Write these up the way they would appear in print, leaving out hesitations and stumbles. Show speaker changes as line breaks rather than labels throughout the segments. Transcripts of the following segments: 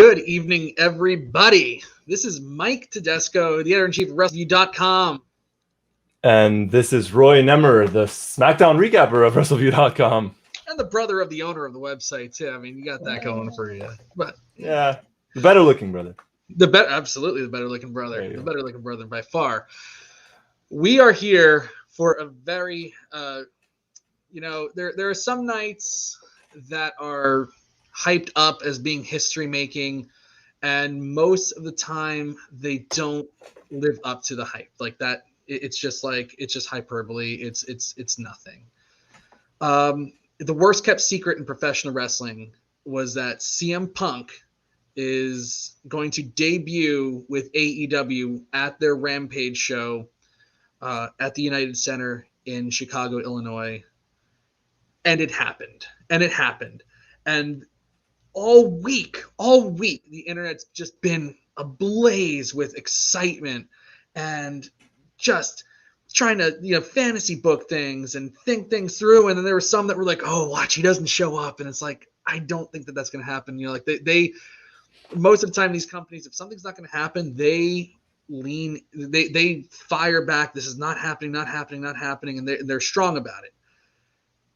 Good evening, everybody. This is Mike Tedesco, the editor-in-chief of WrestleView.com.
And this is Roy Nemer, the SmackDown recapper of WrestleView.com.
And the brother of the owner of the website, too. I mean, you got that going for you. But
yeah, the better-looking brother.
Absolutely the better-looking brother. The better-looking brother by far. We are here for a very, there are some nights that are hyped up as being history-making, and most of the time they don't live up to the hype. Like that, it's just hyperbole. It's nothing. The worst kept secret in professional wrestling was that CM Punk is going to debut with AEW at their Rampage show at the United Center in Chicago, Illinois. And it happened. And all week, the internet's just been ablaze with excitement and just trying to, fantasy book things and think things through. And then there were some that were like, oh, watch, he doesn't show up. And it's like, I don't think that that's going to happen. They most of the time, these companies, if something's not going to happen, they fire back. This is not happening. And they're strong about it.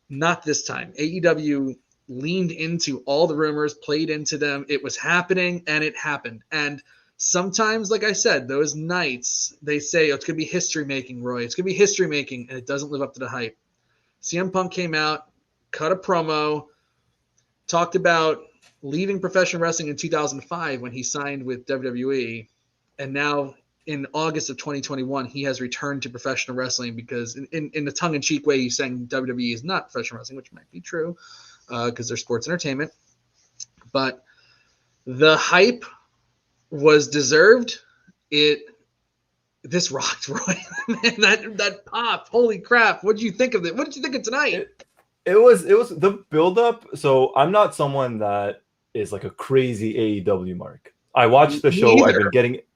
Not this time. AEW leaned into all the rumors, played into them. It was happening, and it happened. And sometimes, like I said, those nights, they say, oh, it's going to be history-making, Roy. It's going to be history-making, and it doesn't live up to the hype. CM Punk came out, cut a promo, talked about leaving professional wrestling in 2005 when he signed with WWE, and now in August of 2021, he has returned to professional wrestling because in a tongue-in-cheek way, he's saying WWE is not professional wrestling, which might be true because they're sports entertainment. But the hype was deserved. This rocked, Roy. Man, that pop. Holy crap. What did you think of it? What did you think of tonight?
It was the build-up. So I'm not someone that is like a crazy AEW mark. I watched the show.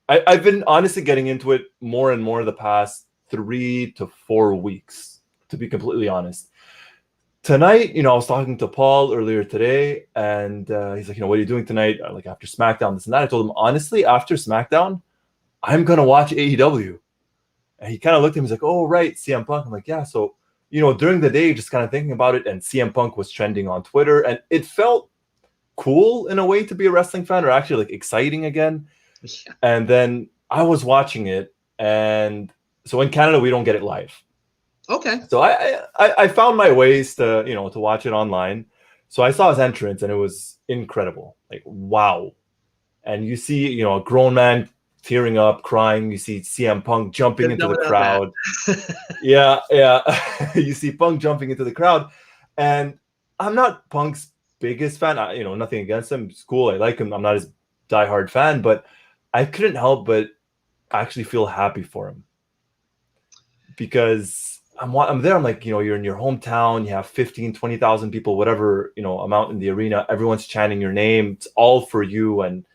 I've been honestly getting into it more and more the past 3 to 4 weeks, to be completely honest. Tonight, I was talking to Paul earlier today, and he's like, what are you doing tonight? Like after SmackDown, this and that. I told him, honestly, after SmackDown, I'm going to watch AEW. And he kind of looked at me, he's like, oh, right, CM Punk. I'm like, yeah. So, during the day, just kind of thinking about it, and CM Punk was trending on Twitter, and it felt cool in a way to be a wrestling fan, or actually like exciting again. Yeah. And then I was watching it, and so in Canada we don't get it live.
Okay.
So I found my ways to to watch it online. So I saw his entrance, and it was incredible. Like, wow. And you see, a grown man tearing up, crying. You see CM Punk jumping into the crowd. Yeah. You see Punk jumping into the crowd, and I'm not Punk's biggest fan. Nothing against him. It's cool. I like him. I'm not his diehard fan, but I couldn't help but actually feel happy for him, because I'm there. I'm like, you're in your hometown. You have 15, 20,000 people, whatever, amount in the arena. Everyone's chanting your name. It's all for you. And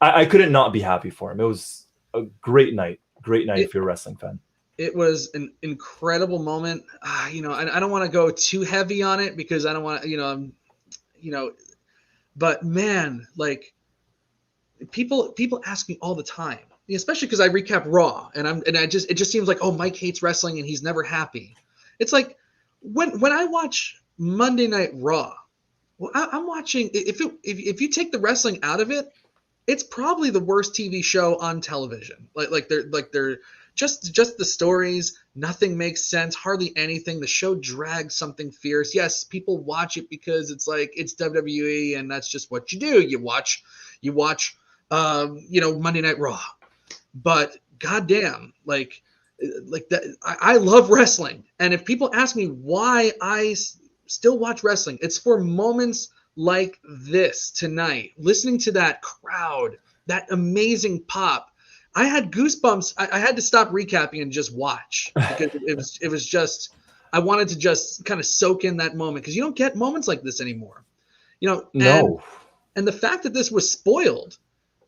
I couldn't not be happy for him. It was a great night. If you're a wrestling fan.
It was an incredible moment. I don't want to go too heavy on it because I don't want to, but man, like people ask me all the time, especially because I recap Raw, and it just seems like, oh, Mike hates wrestling and he's never happy. It's like when I watch Monday Night Raw, well, I'm watching. If you take the wrestling out of it, it's probably the worst TV show on television. Like they're just the stories. Nothing makes sense. Hardly anything. The show drags something fierce. Yes, people watch it because it's like it's WWE, and that's just what you do. You watch. Monday Night Raw, but goddamn, like that. I love wrestling, and if people ask me why I still watch wrestling, it's for moments like this tonight. Listening to that crowd, that amazing pop, I had goosebumps. I had to stop recapping and just watch because it was just. I wanted to just kind of soak in that moment because you don't get moments like this anymore.
No.
And the fact that this was spoiled.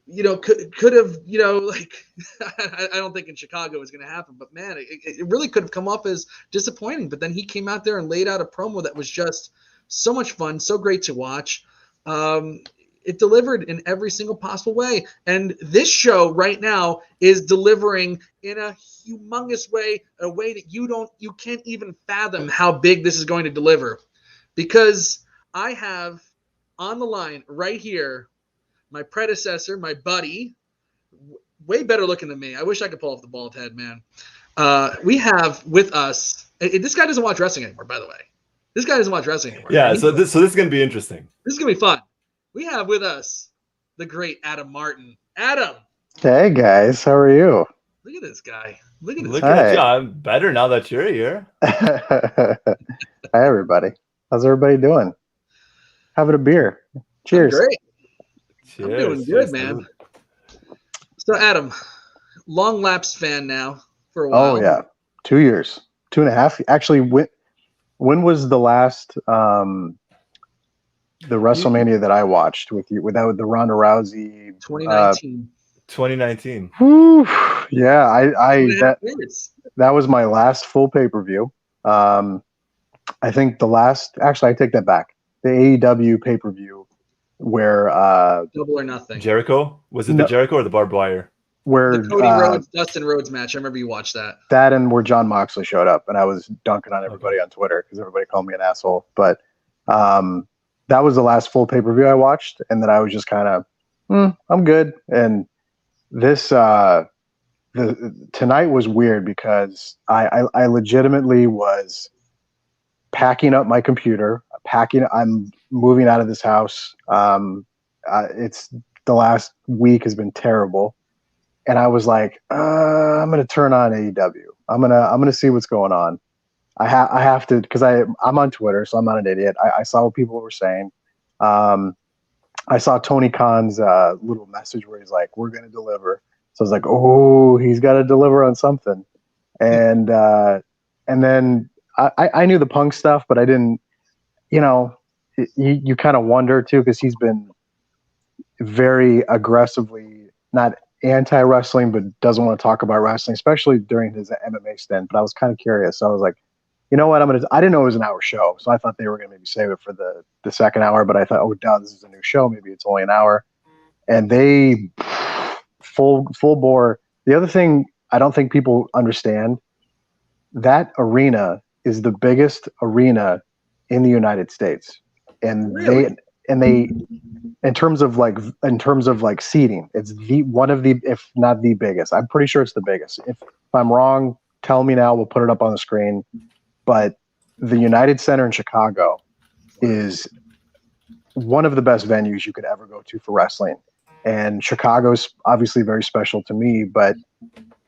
Could have, I don't think in Chicago is going to happen, but man, it really could have come off as disappointing. But then he came out there and laid out a promo that was just so much fun, so great to watch. It delivered in every single possible way. And this show right now is delivering in a humongous way, a way that you can't even fathom how big this is going to deliver. Because I have on the line right here my predecessor, my buddy, way better looking than me. I wish I could pull off the bald head, man. We have with us, this guy doesn't watch wrestling anymore, by the way. This guy doesn't watch wrestling anymore.
Yeah, so this is going to be interesting.
This is going to be fun. We have with us the great Adam Martin. Adam.
Hey, guys. How are you?
Look at this guy. Look at this
Look at you. I'm better now that you're here.
Hi, everybody. How's everybody doing? Having a beer. Cheers.
I'm great.
Cheers.
I'm doing good, man. So, Adam, long lapsed fan now for a while.
Oh, yeah. 2 years. 2.5. Actually, when was the last the WrestleMania that I watched with you, without the Ronda Rousey?
2019.
2019.
Whew, yeah, that was my last full pay-per-view. I think the last, actually, I take that back. The AEW pay-per-view where
Double or Nothing.
Jericho? Was it the Jericho or the barbed wire?
Where
the Cody Rhodes, Dustin Rhodes match. I remember you watched that.
That and where John Moxley showed up, and I was dunking on everybody on Twitter because everybody called me an asshole. But that was the last full pay-per-view I watched, and then I was just kind of, I'm good. And this tonight was weird because I legitimately was packing up my computer, I'm moving out of this house. It's the last week has been terrible. And I was like, I'm going to turn on AEW. I'm going to see what's going on. I have to, because I'm on Twitter, so I'm not an idiot. I saw what people were saying. I saw Tony Khan's little message where he's like, we're going to deliver. So I was like, oh, he's got to deliver on something. And then I knew the Punk stuff, but I didn't, you kind of wonder too, because he's been very aggressively, not anti-wrestling, but doesn't want to talk about wrestling, especially during his MMA stint. But I was kind of curious. So I was like, you know what? I didn't know it was an hour show. So I thought they were going to maybe save it for the second hour, but I thought, oh, duh, this is a new show. Maybe it's only an hour. And they full bore. The other thing I don't think people understand, that arena is the biggest arena in the United States. And
Really?
they in terms of like seating, it's one of the, if not the biggest. I'm pretty sure it's the biggest. If I'm wrong, tell me now. We'll put it up on the screen. But the United Center in Chicago is one of the best venues you could ever go to for wrestling. And Chicago's obviously very special to me, but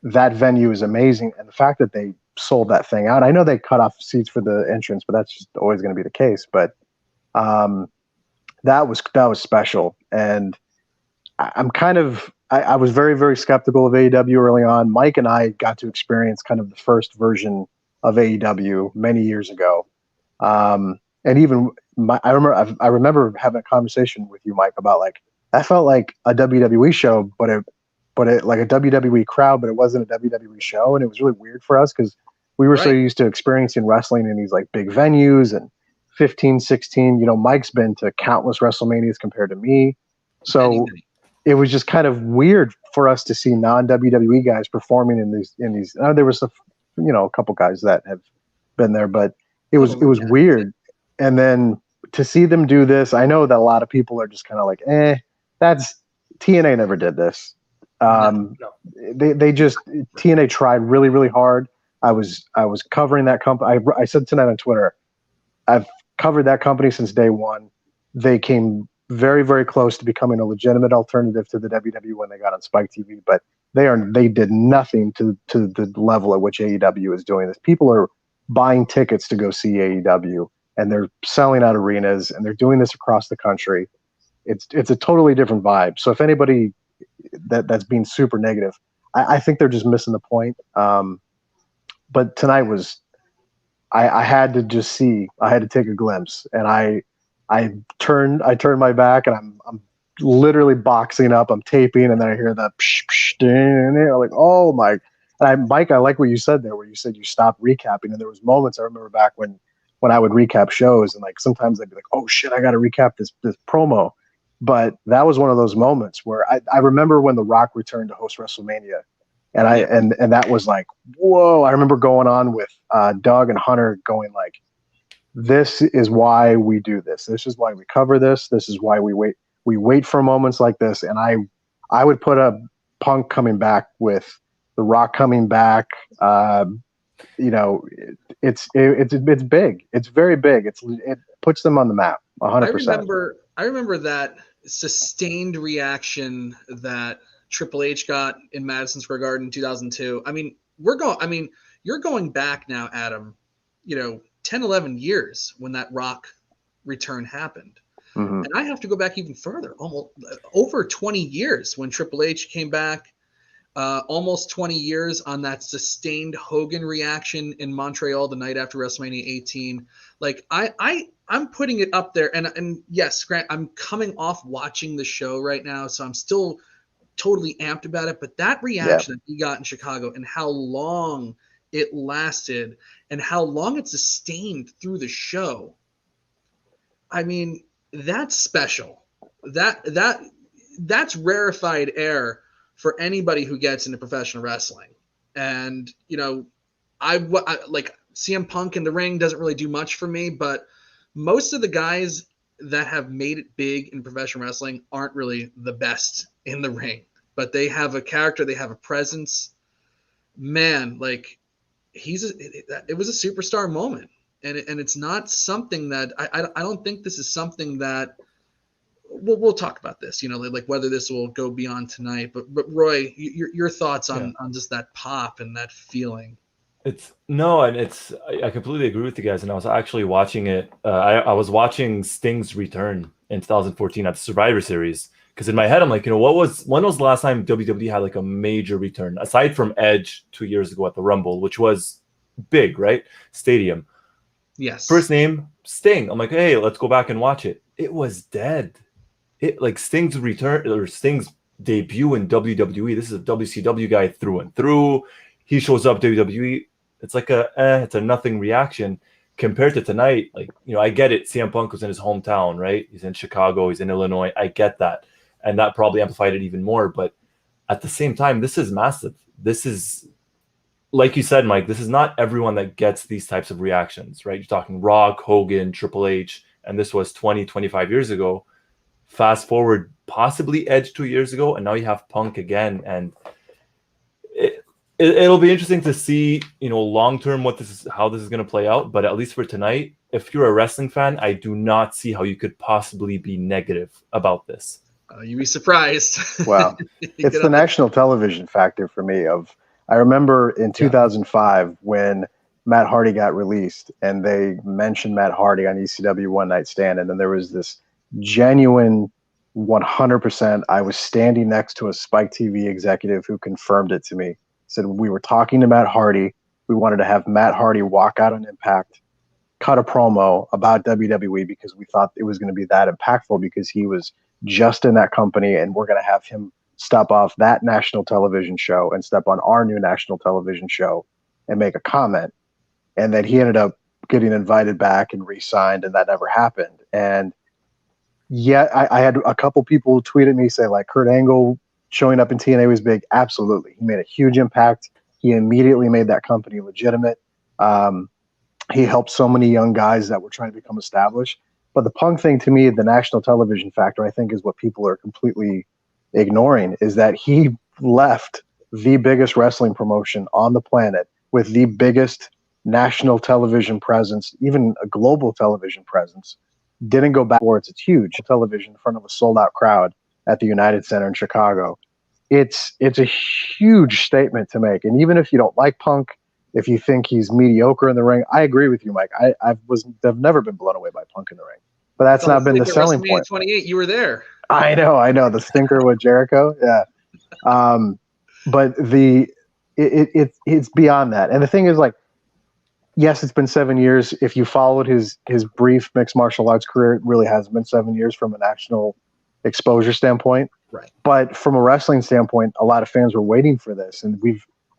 that venue is amazing. And the fact that they sold that thing out, I know they cut off seats for the entrance, but that's just always going to be the case. But that was special. And I was very, very skeptical of AEW early on. Mike and I got to experience kind of the first version of AEW many years ago. And even I remember having a conversation with you, Mike, about like, that felt like a WWE show, but it like a WWE crowd, but it wasn't a WWE show. And it was really weird for us because we were so used to experiencing wrestling in these like big venues and 15, 16, Mike's been to countless WrestleManias compared to me. So it was just kind of weird for us to see non-WWE guys performing in these. There was a couple guys that have been there, but it was weird. And then to see them do this, I know that a lot of people are just kind of like, that's TNA never did this. They just, TNA tried really, really hard. I was covering that company. I said tonight on Twitter, I've covered that company since day one. They came very, very close to becoming a legitimate alternative to the WWE when they got on Spike TV, but they did nothing to the level at which AEW is doing this. People are buying tickets to go see AEW, and they're selling out arenas, and they're doing this across the country. It's a totally different vibe. So if anybody that's being super negative, I think they're just missing the point. But tonight was, I had to just see. I had to take a glimpse, and I turned my back, and I'm literally boxing up. I'm taping, and then I hear that psh, psh, and I'm like, oh my! And Mike, I like what you said there, where you said you stopped recapping, and there was moments I remember back when I would recap shows, and like sometimes I'd be like, oh shit, I got to recap this promo, But that was one of those moments where I remember when The Rock returned to host WrestleMania, and and that was like, whoa! I remember going on with Doug and Hunter, going like, this is why we do this. This is why we cover this. This is why we wait. We wait for moments like this. And I would put a Punk coming back with The Rock coming back. You know, it's big. It's very big. It puts them on the map. 100%.
I remember that sustained reaction that Triple H got in Madison Square Garden in 2002. I mean, you're going back now, Adam, 10, 11 years when that Rock return happened.
Mm-hmm.
And I have to go back even further, almost over 20 years when Triple H came back, almost 20 years on that sustained Hogan reaction in Montreal the night after WrestleMania 18. Like I'm putting it up there, and yes, Grant, I'm coming off watching the show right now, so I'm still totally amped about it. But that reaction that he got in Chicago and how long it lasted and how long it sustained through the show, I mean, that's special. That's rarefied air for anybody who gets into professional wrestling. And I like CM Punk in the ring doesn't really do much for me, but most of the guys that have made it big in professional wrestling aren't really the best in the ring, but they have a character, they have a presence. Man, like it was a superstar moment. And it's not something that I don't think this is something that we'll talk about this, like whether this will go beyond tonight. But Roy, your thoughts on just that pop and that feeling.
I completely agree with you guys. And I was actually watching it. I was watching Sting's return in 2014 at the Survivor Series. Because in my head, I'm like, when was the last time WWE had like a major return aside from Edge 2 years ago at the Rumble, which was big, right? Stadium.
Yes.
First name, Sting. I'm like, hey, let's go back and watch it. It was dead. It like Sting's return or Sting's debut in WWE. This is a WCW guy through and through. He shows up WWE. It's like it's a nothing reaction compared to tonight. Like, I get it. CM Punk was in his hometown, right? He's in Chicago. He's in Illinois. I get that. And that probably amplified it even more. But at the same time, this is massive. This is, like you said, Mike, this is not everyone that gets these types of reactions, right? You're talking Rock, Hogan, Triple H, and this was 20, 25 years ago. Fast forward, possibly Edge 2 years ago, and now you have Punk again. And it'll be interesting to see, long term how this is going to play out. But at least for tonight, if you're a wrestling fan, I do not see how you could possibly be negative about this.
You'd be surprised.
Wow. It's the national television factor for me. I remember in 2005 when Matt Hardy got released and they mentioned Matt Hardy on ECW One Night Stand. And then there was this genuine 100%. I was standing next to a Spike TV executive who confirmed it to me. Said we were talking to Matt Hardy. We wanted to have Matt Hardy walk out on Impact, cut a promo about WWE because we thought it was going to be that impactful because he was just in that company, and we're going to have him step off that national television show and step on our new national television show and make a comment. And then he ended up getting invited back and re-signed, and that never happened. And yet I had a couple people tweet at me say like Kurt Angle showing up in TNA was big. Absolutely. He made a huge impact. He immediately made that company legitimate. He helped so many young guys that were trying to become established. But the Punk thing, to me, the national television factor, I think is what people are completely ignoring, is that he left the biggest wrestling promotion on the planet with the biggest national television presence, even a global television presence, didn't go backwards. It's huge television in front of a sold-out crowd at the United Center in Chicago. It's a huge statement to make. And even if you don't like Punk, if you think he's mediocre in the ring, I agree with you, Mike. I've never been blown away by Punk in the ring. But that's not been the selling point.
28, you were there.
I know. The stinker with Jericho. Yeah. But it's beyond that. And the thing is, like, yes, it's been 7 years. If you followed his brief mixed martial arts career, it really hasn't been 7 years from a national exposure standpoint.
Right.
But from a wrestling standpoint, a lot of fans were waiting for this. And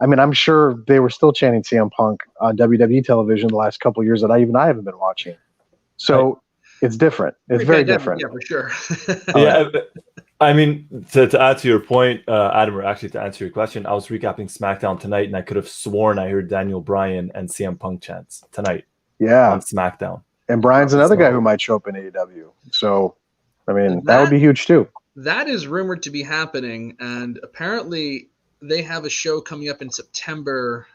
I'm sure they were still chanting CM Punk on WWE television the last couple of years that I haven't been watching. So It's different. It's very different.
Yeah, for sure.
Yeah, I mean, to add to your point, Adam, or actually to answer your question, I was recapping SmackDown tonight, and I could have sworn I heard Daniel Bryan and CM Punk chants tonight.
Yeah,
on SmackDown.
And Bryan's another guy who might show up in AEW. So, I mean, that would be huge too.
That is rumored to be happening, and apparently they have a show coming up in September.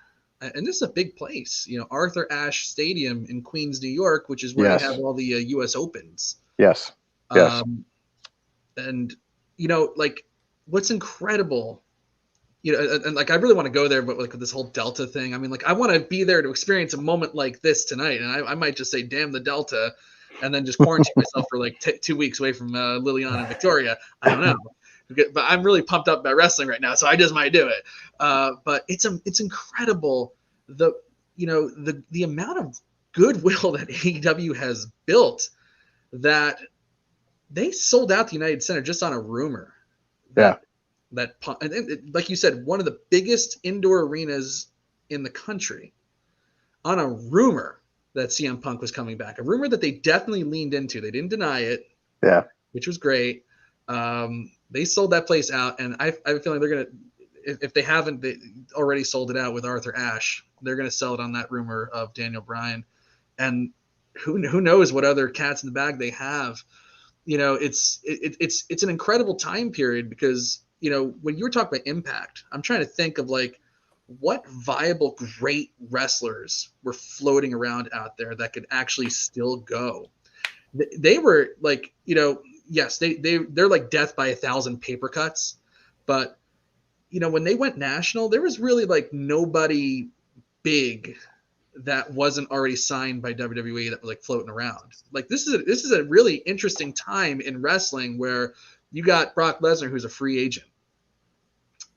And this is a big place, Arthur Ashe Stadium in Queens, New York, which is where they have all the U.S. Opens.
Yes.
And like, what's incredible, and like I really want to go there, but like this whole Delta thing. I mean, like I want to be there to experience a moment like this tonight, and I might just say, "Damn the Delta," and then just quarantine myself for like 2 weeks away from Liliana and Victoria. I don't know. But I'm really pumped up about wrestling right now, so I just might do it. But it's incredible the amount of goodwill that AEW has built, that they sold out the United Center just on a rumor. That like you said, one of the biggest indoor arenas in the country, on a rumor that CM Punk was coming back, a rumor that they definitely leaned into. They didn't deny it, which was great. They sold that place out, and I have a feeling they're going to, if they haven't they already sold it out with Arthur Ashe, they're going to sell it on that rumor of Daniel Bryan. And who knows what other cats in the bag they have. It's an incredible time period because, when you were talking about Impact, I'm trying to think of like what viable great wrestlers were floating around out there that could actually still go. They were like, yes, they're like death by 1,000 paper cuts, but when they went national, there was really like nobody big that wasn't already signed by WWE that was like floating around. Like this is a really interesting time in wrestling where you got Brock Lesnar, who's a free agent.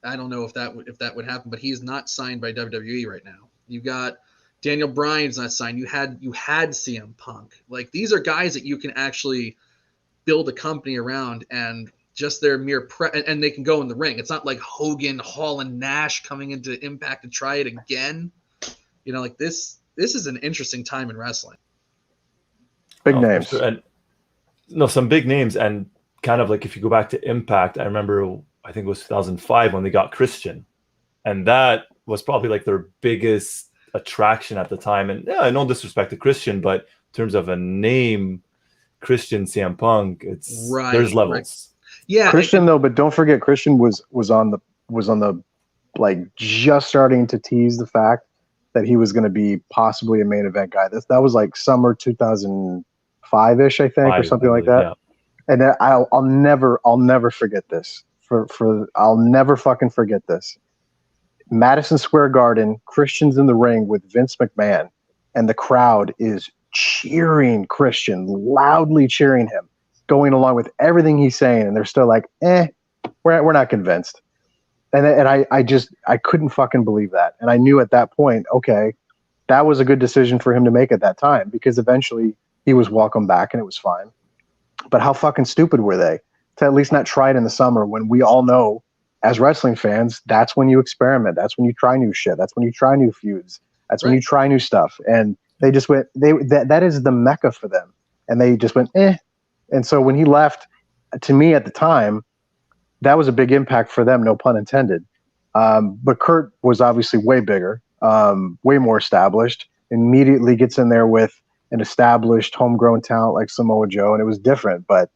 I don't know if that would happen, but he's not signed by WWE right now. You got Daniel Bryan's not signed. You had CM Punk. Like these are guys that you can actually build a company around, and just their mere and they can go in the ring. It's not like Hogan, Hall, and Nash coming into Impact to try it again. Like this is an interesting time in wrestling.
Big names.
Sure. And some big names, and kind of like if you go back to Impact, I remember I think it was 2005 when they got Christian, and that was probably like their biggest attraction at the time. And no disrespect to Christian, but in terms of a name, Christian, CM Punk, there's levels.
Right. Yeah,
Christian though, but don't forget Christian was on the like just starting to tease the fact that he was going to be possibly a main event guy. That was like summer 2005-ish, I think, or something like that. Yeah. And I'll never forget this. I'll never fucking forget this. Madison Square Garden, Christian's in the ring with Vince McMahon, and the crowd is cheering Christian, loudly cheering him, going along with everything he's saying, and they're still like, we're not convinced. And I couldn't fucking believe that. And I knew at that point, okay, that was a good decision for him to make at that time, because eventually he was welcomed back and it was fine. But how fucking stupid were they to at least not try it in the summer, when we all know as wrestling fans, that's when you experiment. That's when you try new shit. That's when you try new feuds. That's when you try new stuff. And they just went, that is the mecca for them. And they just went, And so when he left, to me at the time, that was a big impact for them, no pun intended. But Kurt was obviously way bigger, way more established, immediately gets in there with an established homegrown talent like Samoa Joe, and it was different. But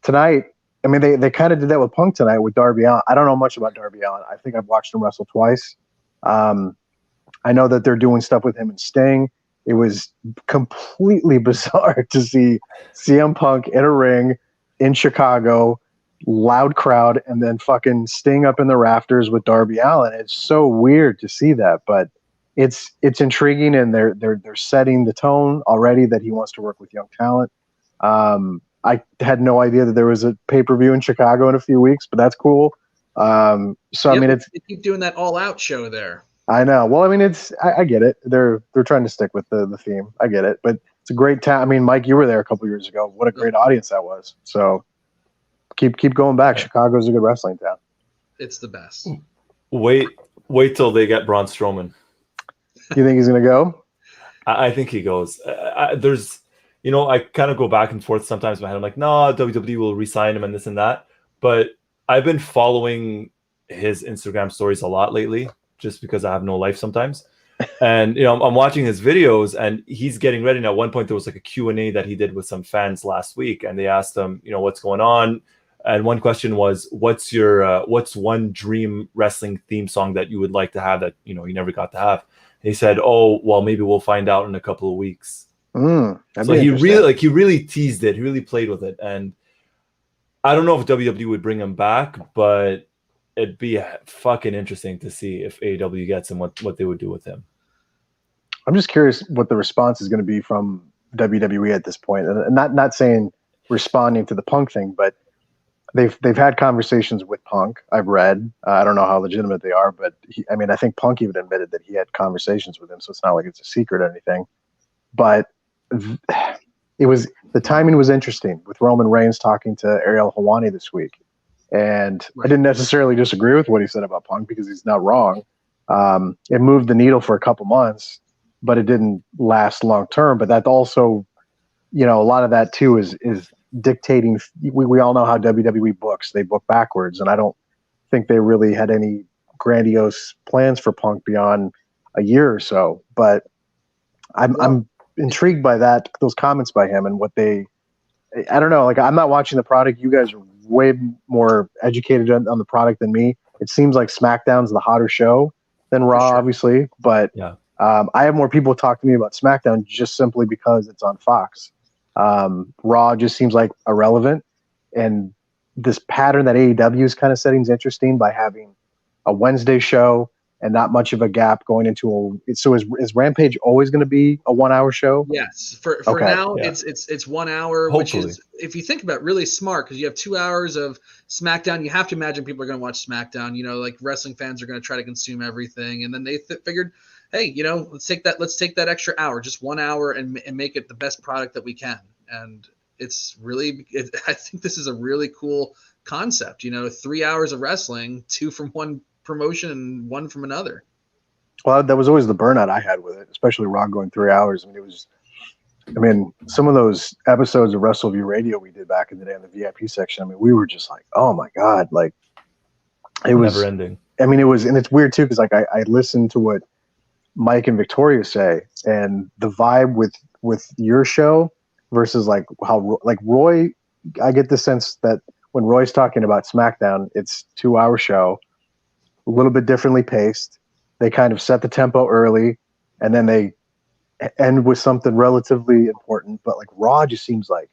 tonight, I mean, they kind of did that with Punk tonight with Darby Allin. I don't know much about Darby Allin. I think I've watched him wrestle twice. I know that they're doing stuff with him and Sting. It was completely bizarre to see CM Punk in a ring in Chicago, loud crowd, and then fucking Sting up in the rafters with Darby Allin. It's so weird to see that, but it's intriguing, and they're setting the tone already that he wants to work with young talent. I had no idea that there was a pay-per-view in Chicago in a few weeks, but that's cool. I mean, they
keep doing that all-out show there.
I know. Well, I mean, I get it. They're trying to stick with the theme. I get it, but it's a great town. I mean, Mike, you were there a couple years ago. What a great audience that was. So keep going back. Chicago's a good wrestling town.
It's the best.
Wait till they get Braun Strowman.
You think he's gonna go?
I think he goes. you know, I kind of go back and forth sometimes in my head. I'm like, no, WWE will re-sign him and this and that. But I've been following his Instagram stories a lot lately, just because I have no life sometimes. And, you know, I'm watching his videos and he's getting ready. And at one point there was like a Q&A that he did with some fans last week. And they asked him, you know, what's going on? And one question was, what's one dream wrestling theme song that you would like to have that, you know, you never got to have? And he said, oh, well, maybe we'll find out in a couple of weeks. So he really teased it. He really played with it. And I don't know if WWE would bring him back, but it'd be fucking interesting to see if AEW gets him, what they would do with him.
I'm just curious what the response is going to be from WWE at this point. And not saying responding to the Punk thing, but they've had conversations with Punk. I've read. I don't know how legitimate they are, but I think Punk even admitted that he had conversations with him, so it's not like it's a secret or anything. But the timing was interesting with Roman Reigns talking to Ariel Helwani this week. And I didn't necessarily disagree with what he said about Punk because he's not wrong. It moved the needle for a couple months, but it didn't last long term. But that also, you know, a lot of that too is dictating. We all know how WWE books. They book backwards. And I don't think they really had any grandiose plans for Punk beyond a year or so. But I'm intrigued by those comments by him and I don't know, like I'm not watching the product. You guys are way more educated on the product than me. It seems like SmackDown's the hotter show than Raw, obviously, but
yeah.
I have more people talk to me about SmackDown just simply because it's on Fox. Raw just seems like irrelevant, and this pattern that AEW is kind of setting is interesting by having a Wednesday show and not much of a gap going into so is Rampage always going to be a 1 hour show?
Yes. For now, it's 1 hour,
Hopefully.
which is, if you think about it, really smart because you have 2 hours of SmackDown. You have to imagine people are going to watch SmackDown. You know, like wrestling fans are going to try to consume everything. And then they figured, hey, you know, let's take that extra hour, just 1 hour and make it the best product that we can. And it's really, I think this is a really cool concept. You know, 3 hours of wrestling, 2 from one promotion and 1 from another.
Well, that was always the burnout I had with it, especially Raw going 3 hours. Some of those episodes of WrestleView Radio we did back in the day in the VIP section, we were just like, oh my God, like it was
never ending.
It was, and it's weird too, because like I listened to what Mike and Victoria say, and the vibe with your show versus like how like Roy, I get the sense that when Roy's talking about SmackDown, it's 2 hour show, a little bit differently paced. They kind of set the tempo early, and then they end with something relatively important. But like Raw just seems like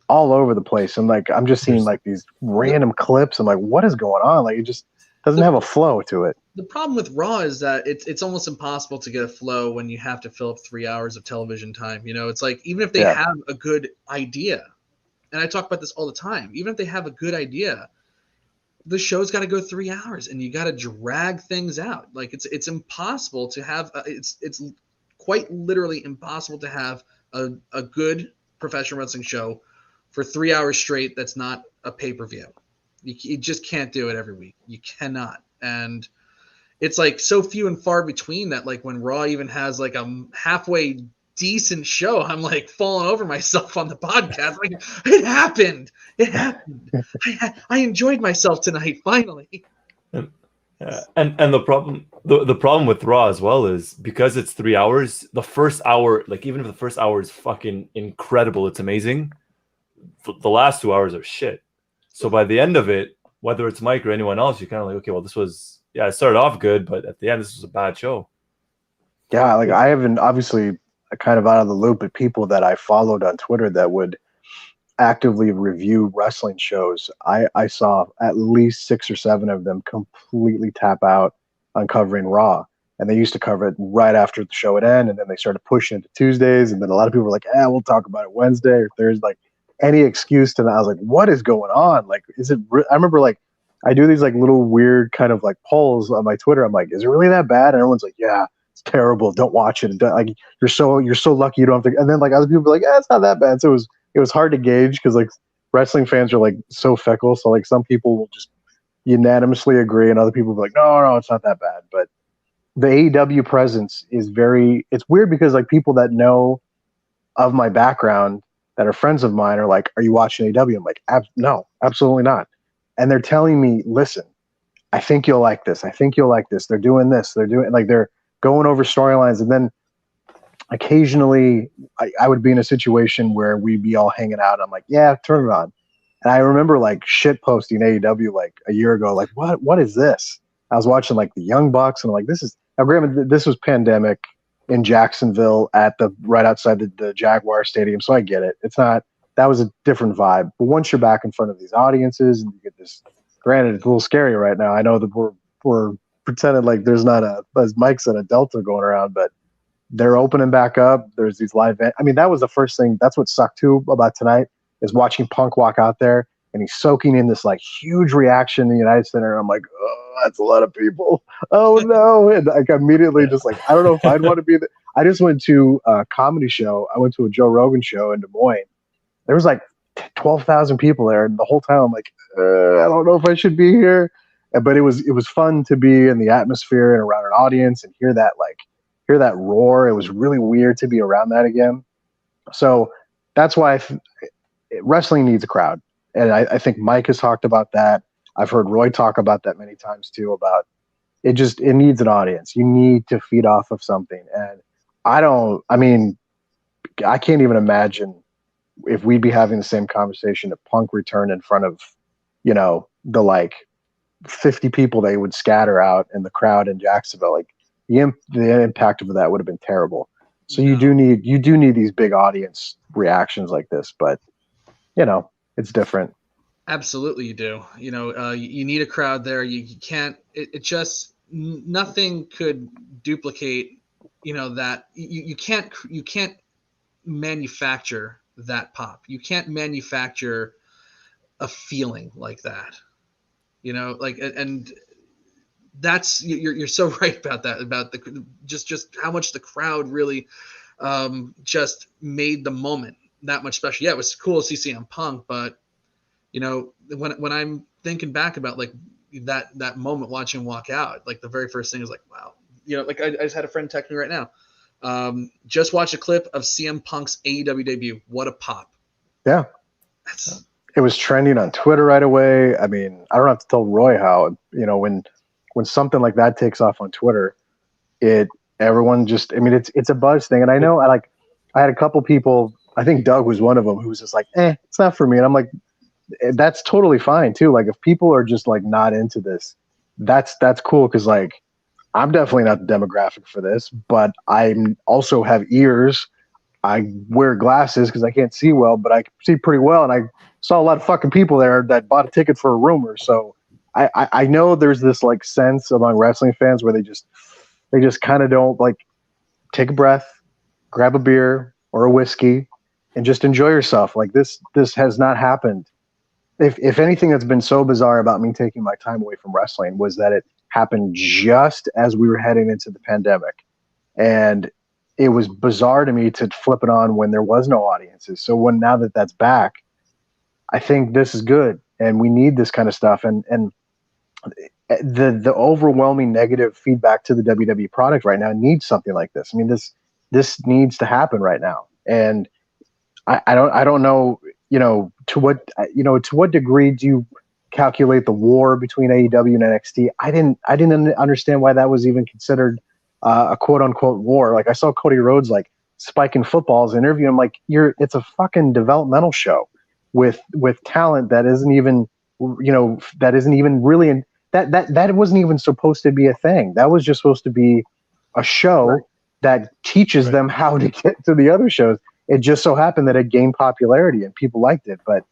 all over the place, and like I'm just seeing like these random clips. I'm like, what is going on? Like it just doesn't have a flow to it.
The problem with Raw is that it's almost impossible to get a flow when you have to fill up 3 hours of television time. You know, it's like even if they have a good idea, and I talk about this all the time, even if they have a good idea, the show's got to go 3 hours, and you got to drag things out. Like it's impossible to have. It's quite literally impossible to have a good professional wrestling show for 3 hours straight. That's not a pay-per-view. You just can't do it every week. You cannot. And it's like so few and far between that like when Raw even has like a halfway decent show, I'm like falling over myself on the podcast. Like it happened. I enjoyed myself tonight finally.
And the problem with Raw as well is because it's 3 hours, the first hour, like even if the first hour is fucking incredible, it's amazing, the last 2 hours are shit. So by the end of it, whether it's Mike or anyone else, you're kind of like, okay, well, this was, it started off good, but at the end, this was a bad show.
Yeah, like I haven't, obviously kind of out of the loop, but people that I followed on Twitter that would actively review wrestling shows, I saw at least 6 or 7 of them completely tap out on covering Raw. And they used to cover it right after the show would end, and then they started pushing it to Tuesdays, and then a lot of people were like, we'll talk about it Wednesday or Thursday, like any excuse to that. I was like, what is going on? Like, is it I remember like I do these like little weird kind of like polls on my Twitter. I'm like, is it really that bad? And everyone's like, yeah, it's terrible. Don't watch it. Like you're so lucky you don't have to. And then like other people be like, it's not that bad. So it was hard to gauge because like wrestling fans are like so fickle. So like some people will just unanimously agree, and other people will be like, no, it's not that bad. But the AEW presence is it's weird because like people that know of my background that are friends of mine are like, "Are you watching AEW?" I'm like, "No, absolutely not." And they're telling me, "Listen, I think you'll like this. I think you'll like this. They're doing this. They're doing like they're going over storylines." And then occasionally I would be in a situation where we'd be all hanging out. I'm like, "Yeah, turn it on." And I remember like shit posting AEW like a year ago, like, what is this? I was watching like the Young Bucks and I'm like, this is now granted this was pandemic in Jacksonville at the right outside the Jaguar Stadium. So I get it. It's not, that was a different vibe. But once you're back in front of these audiences and you get this, granted, it's a little scary right now. I know that we're pretending like there's not a, as Mike said, a Delta going around, but they're opening back up. There's these live I mean, that was the first thing. That's what sucked too about tonight is watching Punk walk out there and he's soaking in this like huge reaction in the United Center. And I'm like, oh, that's a lot of people. Oh no. And like immediately just like, I don't know if I'd want to be there. I just went to a comedy show. I went to a Joe Rogan show in Des Moines. There was like 12,000 people there. And the whole time I'm like, I don't know if I should be here. But it was fun to be in the atmosphere and around an audience and hear that roar. It was really weird to be around that again. So that's why wrestling needs a crowd. And I think Mike has talked about that. I've heard Roy talk about that many times too, about it needs an audience. You need to feed off of something. And I can't even imagine if we'd be having the same conversation if Punk returned in front of, the like 50 people they would scatter out in the crowd in Jacksonville. Like the impact of that would have been terrible. So you do need these big audience reactions like this, but it's different.
Absolutely, you do. You need a crowd there. You can't. It just nothing could duplicate. That you can't manufacture that pop. You can't manufacture a feeling like that. And that's you're so right about that. About the just how much the crowd really just made the moment that much special. Yeah, it was cool to see CM Punk, but when I'm thinking back about like that moment watching him walk out, like the very first thing is like, wow, like I just had a friend text me right now. Just watch a clip of CM Punk's AEW debut. What a pop!
Yeah, it was trending on Twitter right away. I mean, I don't have to tell Roy how when something like that takes off on Twitter, everyone just, I mean, it's a buzz thing. And I know I had a couple people. I think Doug was one of them who was just like, it's not for me. And I'm like, that's totally fine too. Like if people are just like not into this, that's cool. Cause like, I'm definitely not the demographic for this, but I also have ears. I wear glasses cause I can't see well, but I can see pretty well. And I saw a lot of fucking people there that bought a ticket for a rumor. So I know there's this like sense among wrestling fans where they just kind of don't like take a breath, grab a beer or a whiskey, and just enjoy yourself. Like this has not happened. If anything that's been so bizarre about me taking my time away from wrestling was that it happened just as we were heading into the pandemic. And it was bizarre to me to flip it on when there was no audiences. So now that that's back, I think this is good and we need this kind of stuff. And the overwhelming negative feedback to the WWE product right now needs something like this. I mean, this needs to happen right now. And I don't know, to what degree do you calculate the war between AEW and NXT? I didn't understand why that was even considered a quote unquote war. Like I saw Cody Rhodes like spiking footballs interview. I'm like, it's a fucking developmental show with talent that isn't even, really that wasn't even supposed to be a thing. That was just supposed to be a show that teaches them how to get to the other shows. It just so happened that it gained popularity and people liked it. But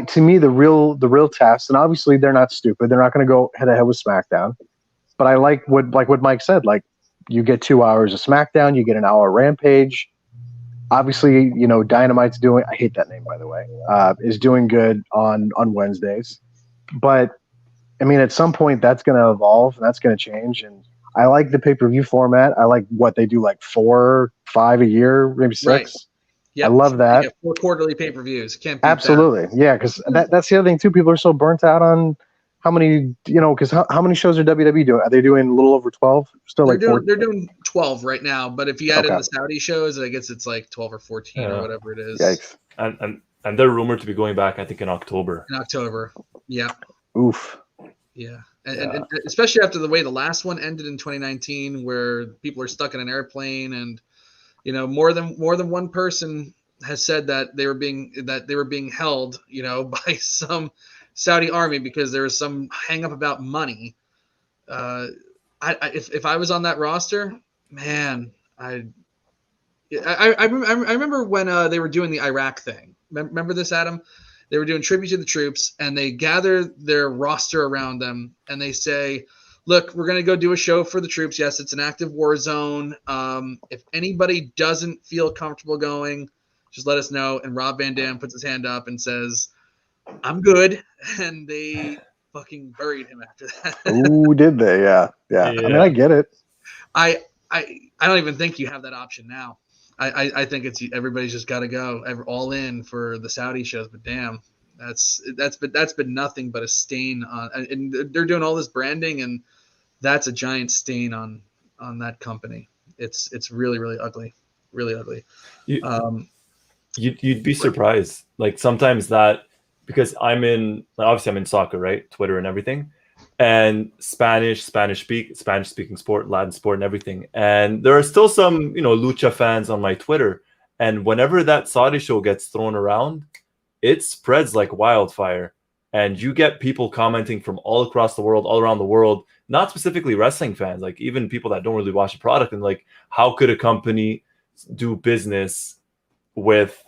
to me, the real test, and obviously they're not stupid. They're not going to go head to head with SmackDown. But I like what Mike said. Like you get 2 hours of SmackDown, you get an hour of Rampage. Obviously, Dynamite's doing. I hate that name, by the way. Is doing good on Wednesdays. But I mean, at some point that's going to evolve and that's going to change. And I like the pay-per-view format. I like what they do, like 4, 5 a year, maybe 6.
Right. Yep.
I love that.
4 quarterly pay-per-views. Can't beat
absolutely that. Yeah, because that's the other thing too. People are so burnt out on how many, because how many shows are WWE doing? Are they doing a little over 12? Still they're
doing 12 right now, but if you add in the Saudi shows, I guess it's like 12 or 14 or whatever it is.
Yikes.
And they're rumored to be going back, I think, in October.
Yeah.
Oof.
Yeah. And especially after the way the last one ended in 2019, where people are stuck in an airplane, and more than one person has said that they were being held, by some Saudi army because there was some hang up about money. If I was on that roster, man, I remember when they were doing the Iraq thing. Remember this, Adam? They were doing tribute to the troops, and they gather their roster around them, and they say, look, we're going to go do a show for the troops. Yes, it's an active war zone. If anybody doesn't feel comfortable going, just let us know. And Rob Van Dam puts his hand up and says, I'm good. And they fucking buried him after that.
Ooh, did they? Yeah. I mean, I get it.
I don't even think you have that option now. I think it's everybody's just got to go all in for the Saudi shows, but damn, that's been nothing but a stain on, and they're doing all this branding, and that's a giant stain on that company. It's really, really ugly, really ugly.
You'd be surprised, like sometimes that, because I'm in soccer, right? Twitter and everything. And Spanish speaking sport, Latin sport, and everything. And there are still some, lucha fans on my Twitter. And whenever that Saudi show gets thrown around, it spreads like wildfire. And you get people commenting from all across the world, all around the world, not specifically wrestling fans, like even people that don't really watch the product. And like, how could a company do business with,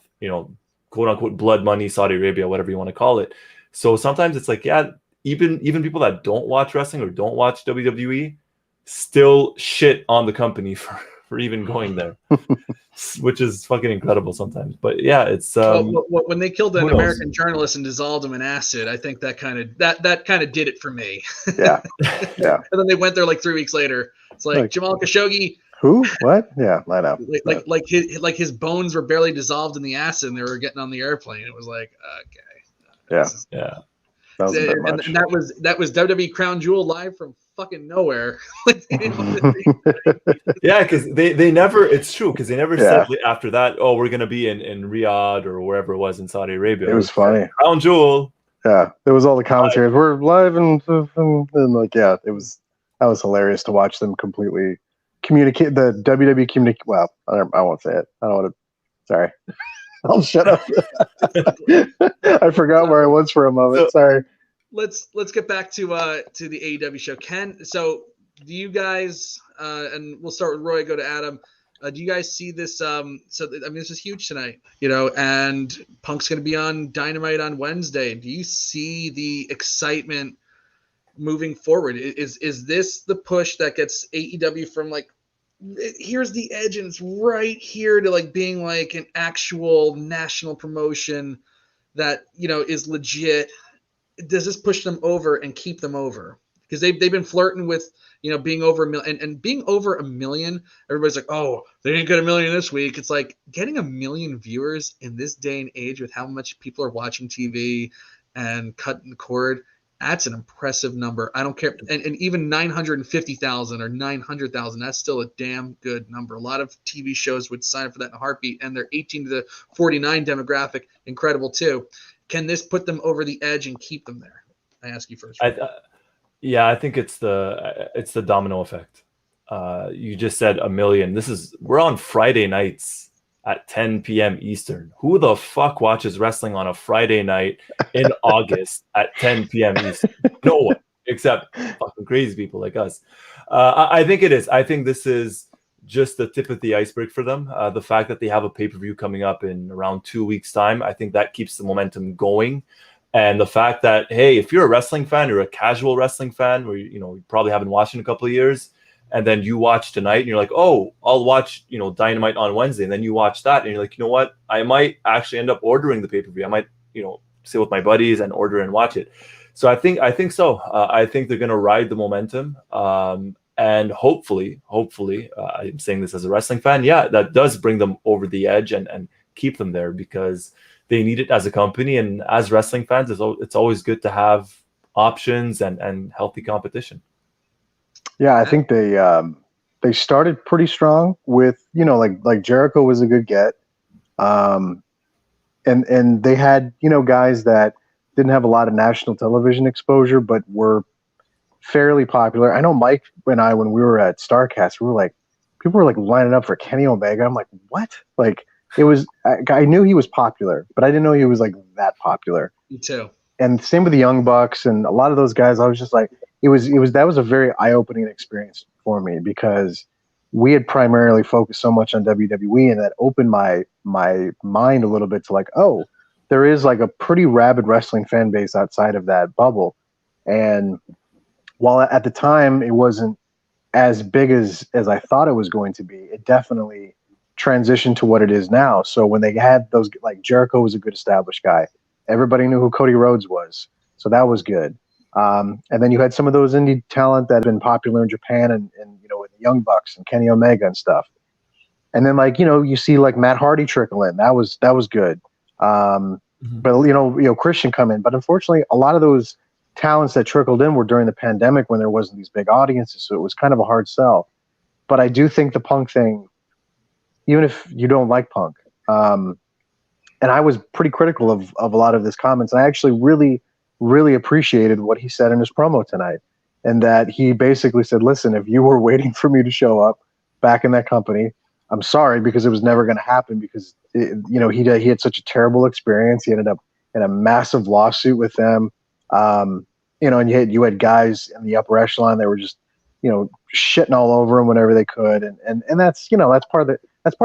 quote unquote, blood money, Saudi Arabia, whatever you want to call it. So sometimes it's like, yeah, even people that don't watch wrestling or don't watch WWE still shit on the company for even going there, which is fucking incredible sometimes. But yeah, it's
when they killed an American journalist and dissolved him in acid, I think that kind of did it for me.
Yeah.
And then they went there like 3 weeks later. It's like Jamal Khashoggi.
Who? What? Yeah, I know.
Like his bones were barely dissolved in the acid, and they were getting on the airplane. It was like, okay.
Yeah. And
that was WWE Crown Jewel live from fucking nowhere.
Yeah, because they never. It's true, because they never said after that, oh, we're gonna be in Riyadh or wherever it was in Saudi Arabia.
It was funny.
Crown Jewel.
Yeah, there was all the commentaries. We're live and like that was hilarious to watch them completely communicate the WWE communicate. Well, I won't say it. I don't want to. Sorry. I'll shut up. I forgot where I was for a moment. Sorry.
Let's get back to the AEW show. Ken, so do you guys and we'll start with Roy, go to Adam. Do you guys see this? This is huge tonight, and Punk's going to be on Dynamite on Wednesday. Do you see the excitement moving forward? Is this the push that gets AEW from like, here's the edge and it's right here, to like being like an actual national promotion that is legit? Does this push them over and keep them over? Because they've been flirting with being over 1 million, and being over 1 million, everybody's like, oh, they didn't get 1 million this week. It's like getting 1 million viewers in this day and age with how much people are watching TV and cutting the cord. That's an impressive number. I don't care. And even 950,000 or 900,000, that's still a damn good number. A lot of TV shows would sign up for that in a heartbeat, and their 18 to the 49 demographic, incredible too. Can this put them over the edge and keep them there? I ask you first.
I think it's the domino effect. You just said 1 million. We're on Friday nights at 10 p.m. Eastern. Who the fuck watches wrestling on a Friday night in August at 10 p.m. Eastern? No one, except fucking crazy people like us. I think it is. I think this is just the tip of the iceberg for them. The fact that they have a pay-per-view coming up in around 2 weeks' time, I think that keeps the momentum going. And the fact that, hey, if you're a wrestling fan or a casual wrestling fan, where you probably haven't watched in a couple of years, and then you watch tonight and you're like, oh, I'll watch, Dynamite on Wednesday. And then you watch that and you're like, you know what? I might actually end up ordering the pay-per-view. I might, sit with my buddies and order and watch it. So I think so. I think they're going to ride the momentum. And hopefully, I'm saying this as a wrestling fan. Yeah, that does bring them over the edge and keep them there, because they need it as a company. And as wrestling fans, it's always good to have options and healthy competition.
Yeah, I think they they started pretty strong with, you know, like Jericho was a good get. And they had, you know, guys that didn't have a lot of national television exposure, but were fairly popular. I know Mike and I, when we were at StarCast, we were like, people were like lining up for Kenny Omega. I'm like, what? Like, it was, I knew he was popular, but I didn't know he was like that popular.
Me too.
And same with the Young Bucks and a lot of those guys. I was just like, that was a very eye-opening experience for me, because we had primarily focused so much on WWE, and that opened my mind a little bit to like, oh, there is like a pretty rabid wrestling fan base outside of that bubble. And while at the time it wasn't as big as I thought it was going to be, it definitely transitioned to what it is now. So when they had those, like Jericho was a good established guy. Everybody knew who Cody Rhodes was. So that was good. And then you had some of those indie talent that had been popular in Japan and you know, with the Young Bucks and Kenny Omega and stuff. And then, like, you know, you see like Matt Hardy trickle in. That was good. But you know, Christian come in. But unfortunately, a lot of those talents that trickled in were during the pandemic when there wasn't these big audiences. So it was kind of a hard sell. But I do think the Punk thing, even if you don't like Punk, and I was pretty critical of a lot of his comments. I actually really, really appreciated what he said in his promo tonight. And that he basically said, listen, if you were waiting for me to show up back in that company, I'm sorry, because it was never going to happen, because, you know, he had such a terrible experience. He ended up in a massive lawsuit with them. You know, and you had guys in the upper echelon that were just, you know, shitting all over him whenever they could. And that's, you know, that's part of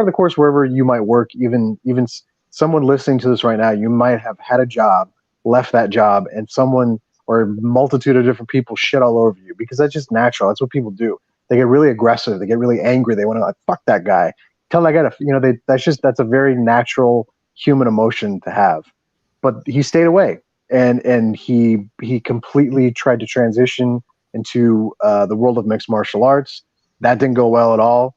the course wherever you might work. Even someone listening to this right now, you might have had a job, left that job, and someone or a multitude of different people shit all over you, because that's just natural. That's what people do. They get really aggressive. They get really angry. They want to, like, fuck that guy. Tell that guy to, you know, that's a very natural human emotion to have. But he stayed away, and he completely tried to transition into the world of mixed martial arts. That didn't go well at all.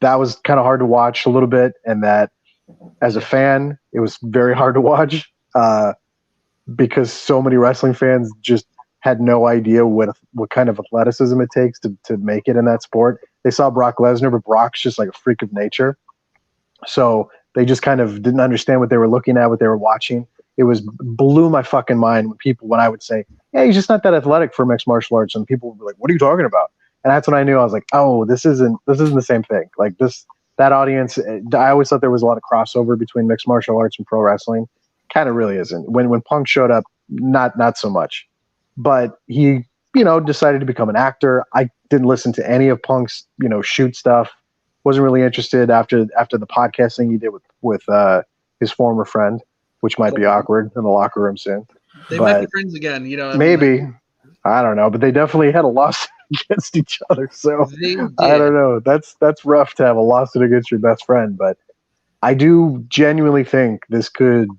That was kind of hard to watch a little bit, and that as a fan, it was very hard to watch because so many wrestling fans just had no idea what kind of athleticism it takes to make it in that sport. They saw Brock Lesnar, but Brock's just like a freak of nature. So they just kind of didn't understand what they were looking at, what they were watching. It blew my fucking mind when I would say, yeah, he's just not that athletic for mixed martial arts. And people would be like, what are you talking about? And that's when I knew. I was like, oh, this isn't the same thing. Like that audience, I always thought there was a lot of crossover between mixed martial arts and pro wrestling. Kind of really isn't. When Punk showed up, not so much. But he, you know, decided to become an actor. I didn't listen to any of Punk's, you know, shoot stuff. Wasn't really interested after the podcast thing he did with his former friend, which might be awkward in the locker room soon.
They might be friends again, you know.
Maybe. I don't know, but they definitely had a lawsuit against each other. So I don't know. That's rough to have a lawsuit against your best friend, but I do genuinely think this could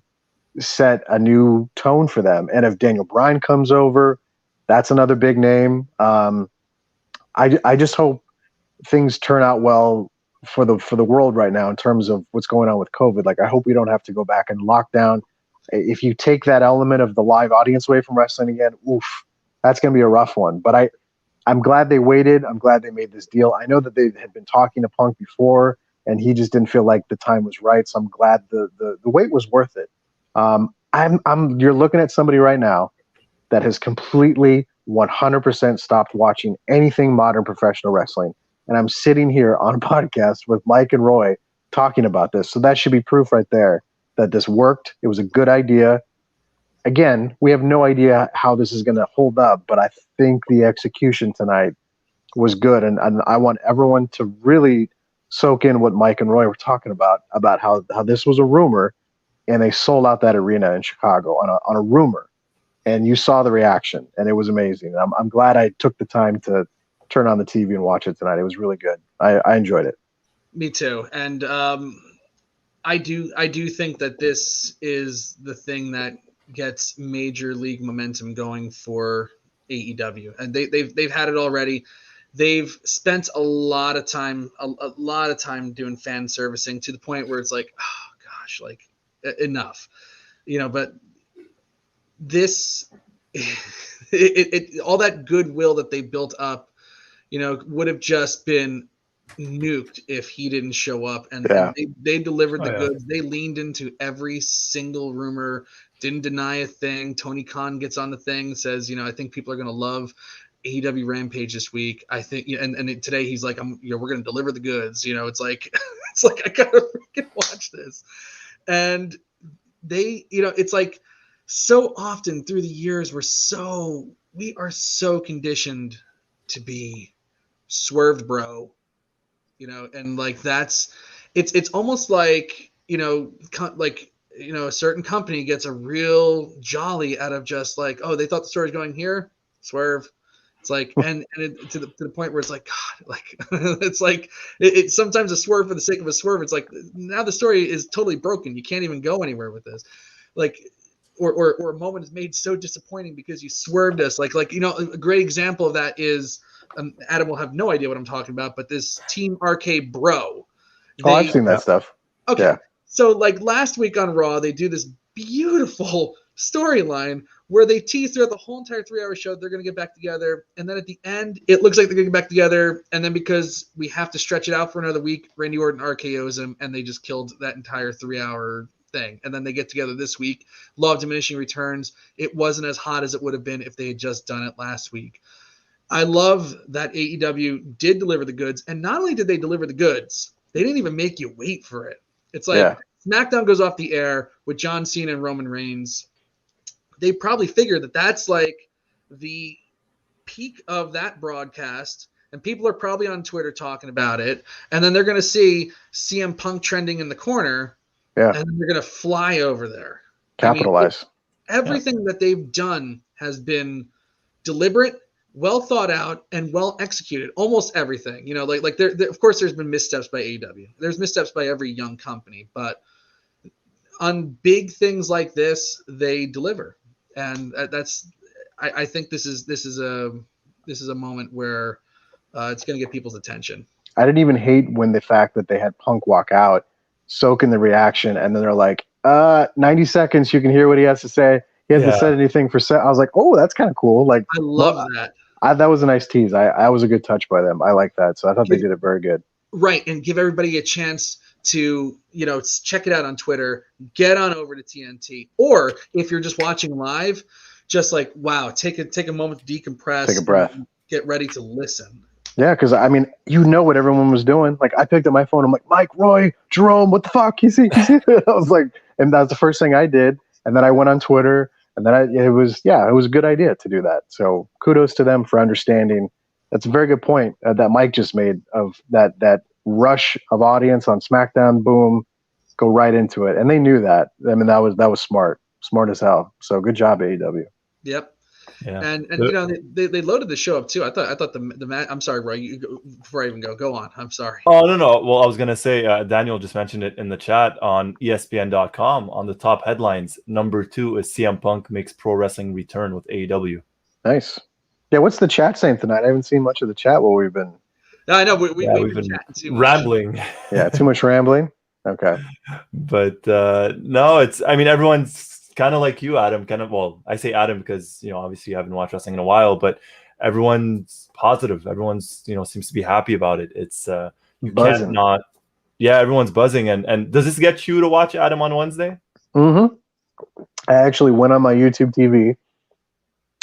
set a new tone for them. And if Daniel Bryan comes over, that's another big name. I just hope things turn out well for the world right now in terms of what's going on with COVID. Like, I hope we don't have to go back and lock down. If you take that element of the live audience away from wrestling again, oof, that's going to be a rough one. But I'm glad they waited. I'm glad they made this deal. I know that they had been talking to Punk before, and he just didn't feel like the time was right. So I'm glad the wait was worth it. You're looking at somebody right now that has completely 100% stopped watching anything modern professional wrestling. And I'm sitting here on a podcast with Mike and Roy talking about this. So that should be proof right there that this worked. It was a good idea. Again, we have no idea how this is going to hold up, but I think the execution tonight was good. And I want everyone to really soak in what Mike and Roy were talking about how this was a rumor, and they sold out that arena in Chicago on a rumor. And you saw the reaction, and it was amazing. I'm glad I took the time to turn on the TV and watch it tonight. It was really good. I enjoyed it.
Me too. And I do think that this is the thing that gets major league momentum going for AEW, and they've had it already. They've spent a lot of time doing fan servicing to the point where it's like, oh gosh, like enough, you know. But this, it all that goodwill that they built up, would have just been nuked if he didn't show up. And they delivered the goods. They leaned into every single rumor, didn't deny a thing. Tony Khan gets on the thing, says, I think people are going to love AEW Rampage this week. I think, and today he's like, we're going to deliver the goods. It's like, I gotta freaking watch this. And they, it's like so often through the years, we are so conditioned to be swerved, bro. And like it's almost like, a certain company gets a real jolly out of just like, oh, they thought the story was going here, swerve. It's like, and to the point where it's like, God, like it's like it's sometimes a swerve for the sake of a swerve. It's like now the story is totally broken. You can't even go anywhere with this. Like, or a moment is made so disappointing because you swerved us. Like a great example of that is Adam will have no idea what I'm talking about, but this Team RK Bro.
I've seen that stuff.
Okay.
Yeah.
So like last week on Raw, they do this beautiful storyline where they tease throughout the whole entire 3-hour show they're going to get back together, and then at the end it looks like they're going to get back together, and then because we have to stretch it out for another week, Randy Orton RKO's him, and they just killed that entire 3-hour thing. And then they get together this week. Law of Diminishing Returns. It wasn't as hot as it would have been if they had just done it last week. I love that AEW did deliver the goods, and not only did they deliver the goods, they didn't even make you wait for it. It's like SmackDown goes off the air with John Cena and Roman Reigns. They probably figure that that's like the peak of that broadcast, and people are probably on Twitter talking about it. And then they're going to see CM Punk trending in the corner, and then they're going to fly over there.
Capitalize.
Everything that they've done has been deliberate, well thought out, and well executed. Almost everything, like there, of course, there's been missteps by AEW. There's missteps by every young company, but on big things like this, they deliver. And I think this is a moment where it's going to get people's attention.
I didn't even hate when the fact that they had Punk walk out, soak in the reaction, and then they're like, 90 seconds, you can hear what he has to say. He hasn't said anything for I was like, oh, that's kind of cool. Like,
I love that.
That was a nice tease. I was a good touch by them. I like that. So I thought they did it very good.
Right, and give everybody a chance to check it out on Twitter, get on over to TNT, or if you're just watching live, just like take a moment to decompress,
take a breath,
get ready to listen.
Yeah, because I mean, what everyone was doing. Like I picked up my phone, I'm like, Mike, Roy, Jerome, what the fuck? You see? I was like, and that's the first thing I did, and then I went on Twitter, and then it was a good idea to do that. So kudos to them for understanding. That's a very good point that Mike just made of that rush of audience on SmackDown, boom, go right into it. And they knew that. I mean, that was smart as hell. So good job, AEW.
Yep.
Yeah.
And they loaded the show up too. I thought the match. I'm sorry, Roy. Before I even go on. I'm sorry.
Oh no. Well, I was gonna say Daniel just mentioned it in the chat on ESPN.com on the top headlines. Number 2 is CM Punk makes pro wrestling return with AEW.
Nice. Yeah. What's the chat saying tonight? I haven't seen much of the chat while we've been.
No, I know we've been
rambling.
Yeah, too much rambling. Okay.
But no, everyone's kind of like you, Adam. I say Adam because obviously you haven't watched wrestling in a while, but everyone's positive. Everyone's seems to be happy about it. It's you
buzzing.
Can't not. Yeah, everyone's buzzing. And does this get you to watch Adam on Wednesday?
Mm-hmm. I actually went on my YouTube TV.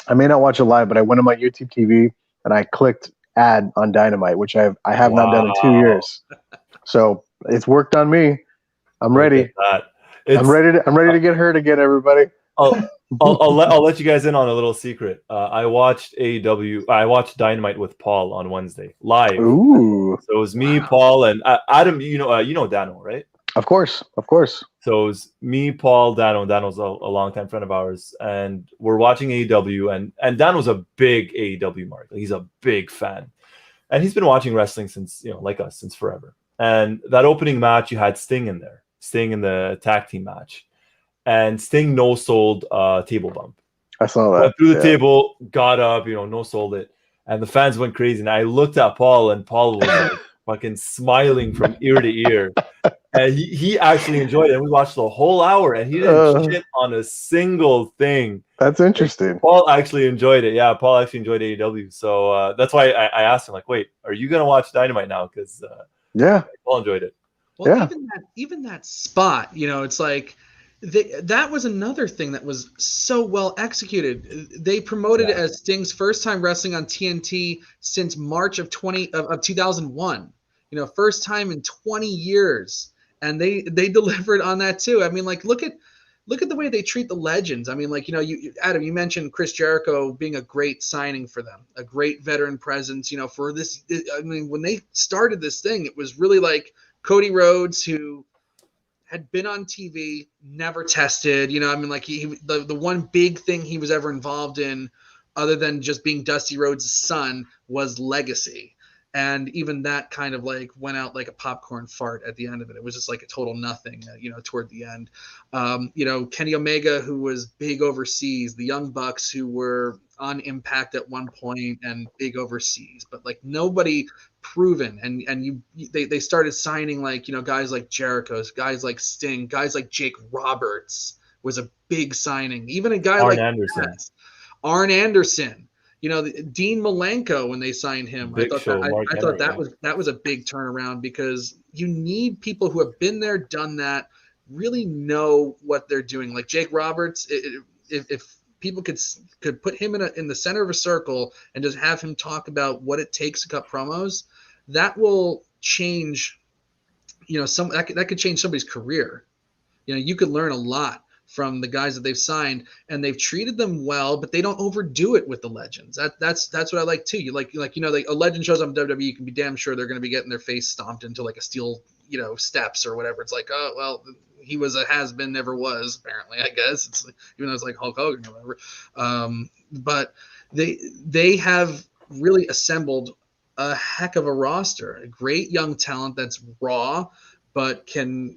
I may not watch it live, but I went on my YouTube TV and I clicked ad on Dynamite, which I have not done in 2 years. So it's worked on me. I'm ready. I'm ready to get hurt again, everybody.
I'll let you guys in on a little secret. I watched AEW. I watched Dynamite with Paul on Wednesday live.
Ooh!
So it was me, Paul, and Adam. You know Dano, right?
Of course.
So it was me, Paul, Dano. Dano's a longtime friend of ours, and we're watching AEW. And Dano's a big AEW mark. He's a big fan, and he's been watching wrestling since like us, since forever. And that opening match, you had Sting in there. Sting in the tag team match, and Sting no-sold table bump.
I saw that.
Went through the table, got up, no-sold it, and the fans went crazy. And I looked at Paul, and Paul was like fucking smiling from ear to ear. And he actually enjoyed it. And we watched the whole hour, and he didn't shit on a single thing.
That's interesting.
Paul actually enjoyed it. Yeah, Paul actually enjoyed AEW. So that's why I asked him, like, wait, are you going to watch Dynamite now? Because Paul enjoyed it.
Well, even that spot, it's like that was another thing that was so well executed. They promoted it as Sting's first time wrestling on TNT since March of 2001. First time in 20 years, and they delivered on that too. I mean, like, look at the way they treat the legends. I mean, like, Adam, you mentioned Chris Jericho being a great signing for them, a great veteran presence. For this, I mean, when they started this thing, it was really like Cody Rhodes, who had been on TV, never tested. I mean, like, the one big thing he was ever involved in, other than just being Dusty Rhodes' son, was legacy. And even that kind of like went out like a popcorn fart at the end of it. It was just like a total nothing, toward the end. Kenny Omega, who was big overseas, the Young Bucks, who were on Impact at one point and big overseas, but like nobody proven. And they started signing like, guys like Jericho, guys like Sting, guys like Jake Roberts was a big signing. Even a guy
Arn
like
Anderson.
Arn Anderson. Dean Malenko, when they signed him, I thought that was a big turnaround, because you need people who have been there, done that, really know what they're doing. Like Jake Roberts, if people could put him in the center of a circle and just have him talk about what it takes to cut promos, that will change. That could change somebody's career. You could learn a lot from the guys that they've signed, and they've treated them well, but they don't overdo it with the legends. That's what I like too. You like a legend shows up in WWE, you can be damn sure they're going to be getting their face stomped into like a steel, steps or whatever. It's like, oh, well, he was a has-been, never was, apparently, I guess. It's like, even though it's like Hulk Hogan or whatever. But they have really assembled a heck of a roster, a great young talent that's raw, but can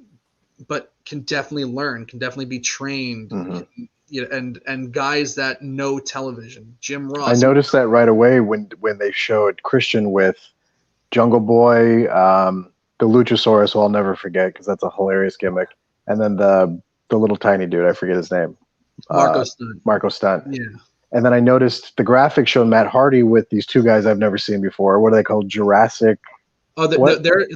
definitely learn, can definitely be trained, and guys that know television. Jim Ross.
I noticed that right away when they showed Christian with Jungle Boy, the Luchasaurus, who I'll never forget because that's a hilarious gimmick, and then the little tiny dude, I forget his name. Marco Stunt.
Yeah.
And then I noticed the graphic showed Matt Hardy with these two guys I've never seen before. What are they called? Jurassic.
Oh,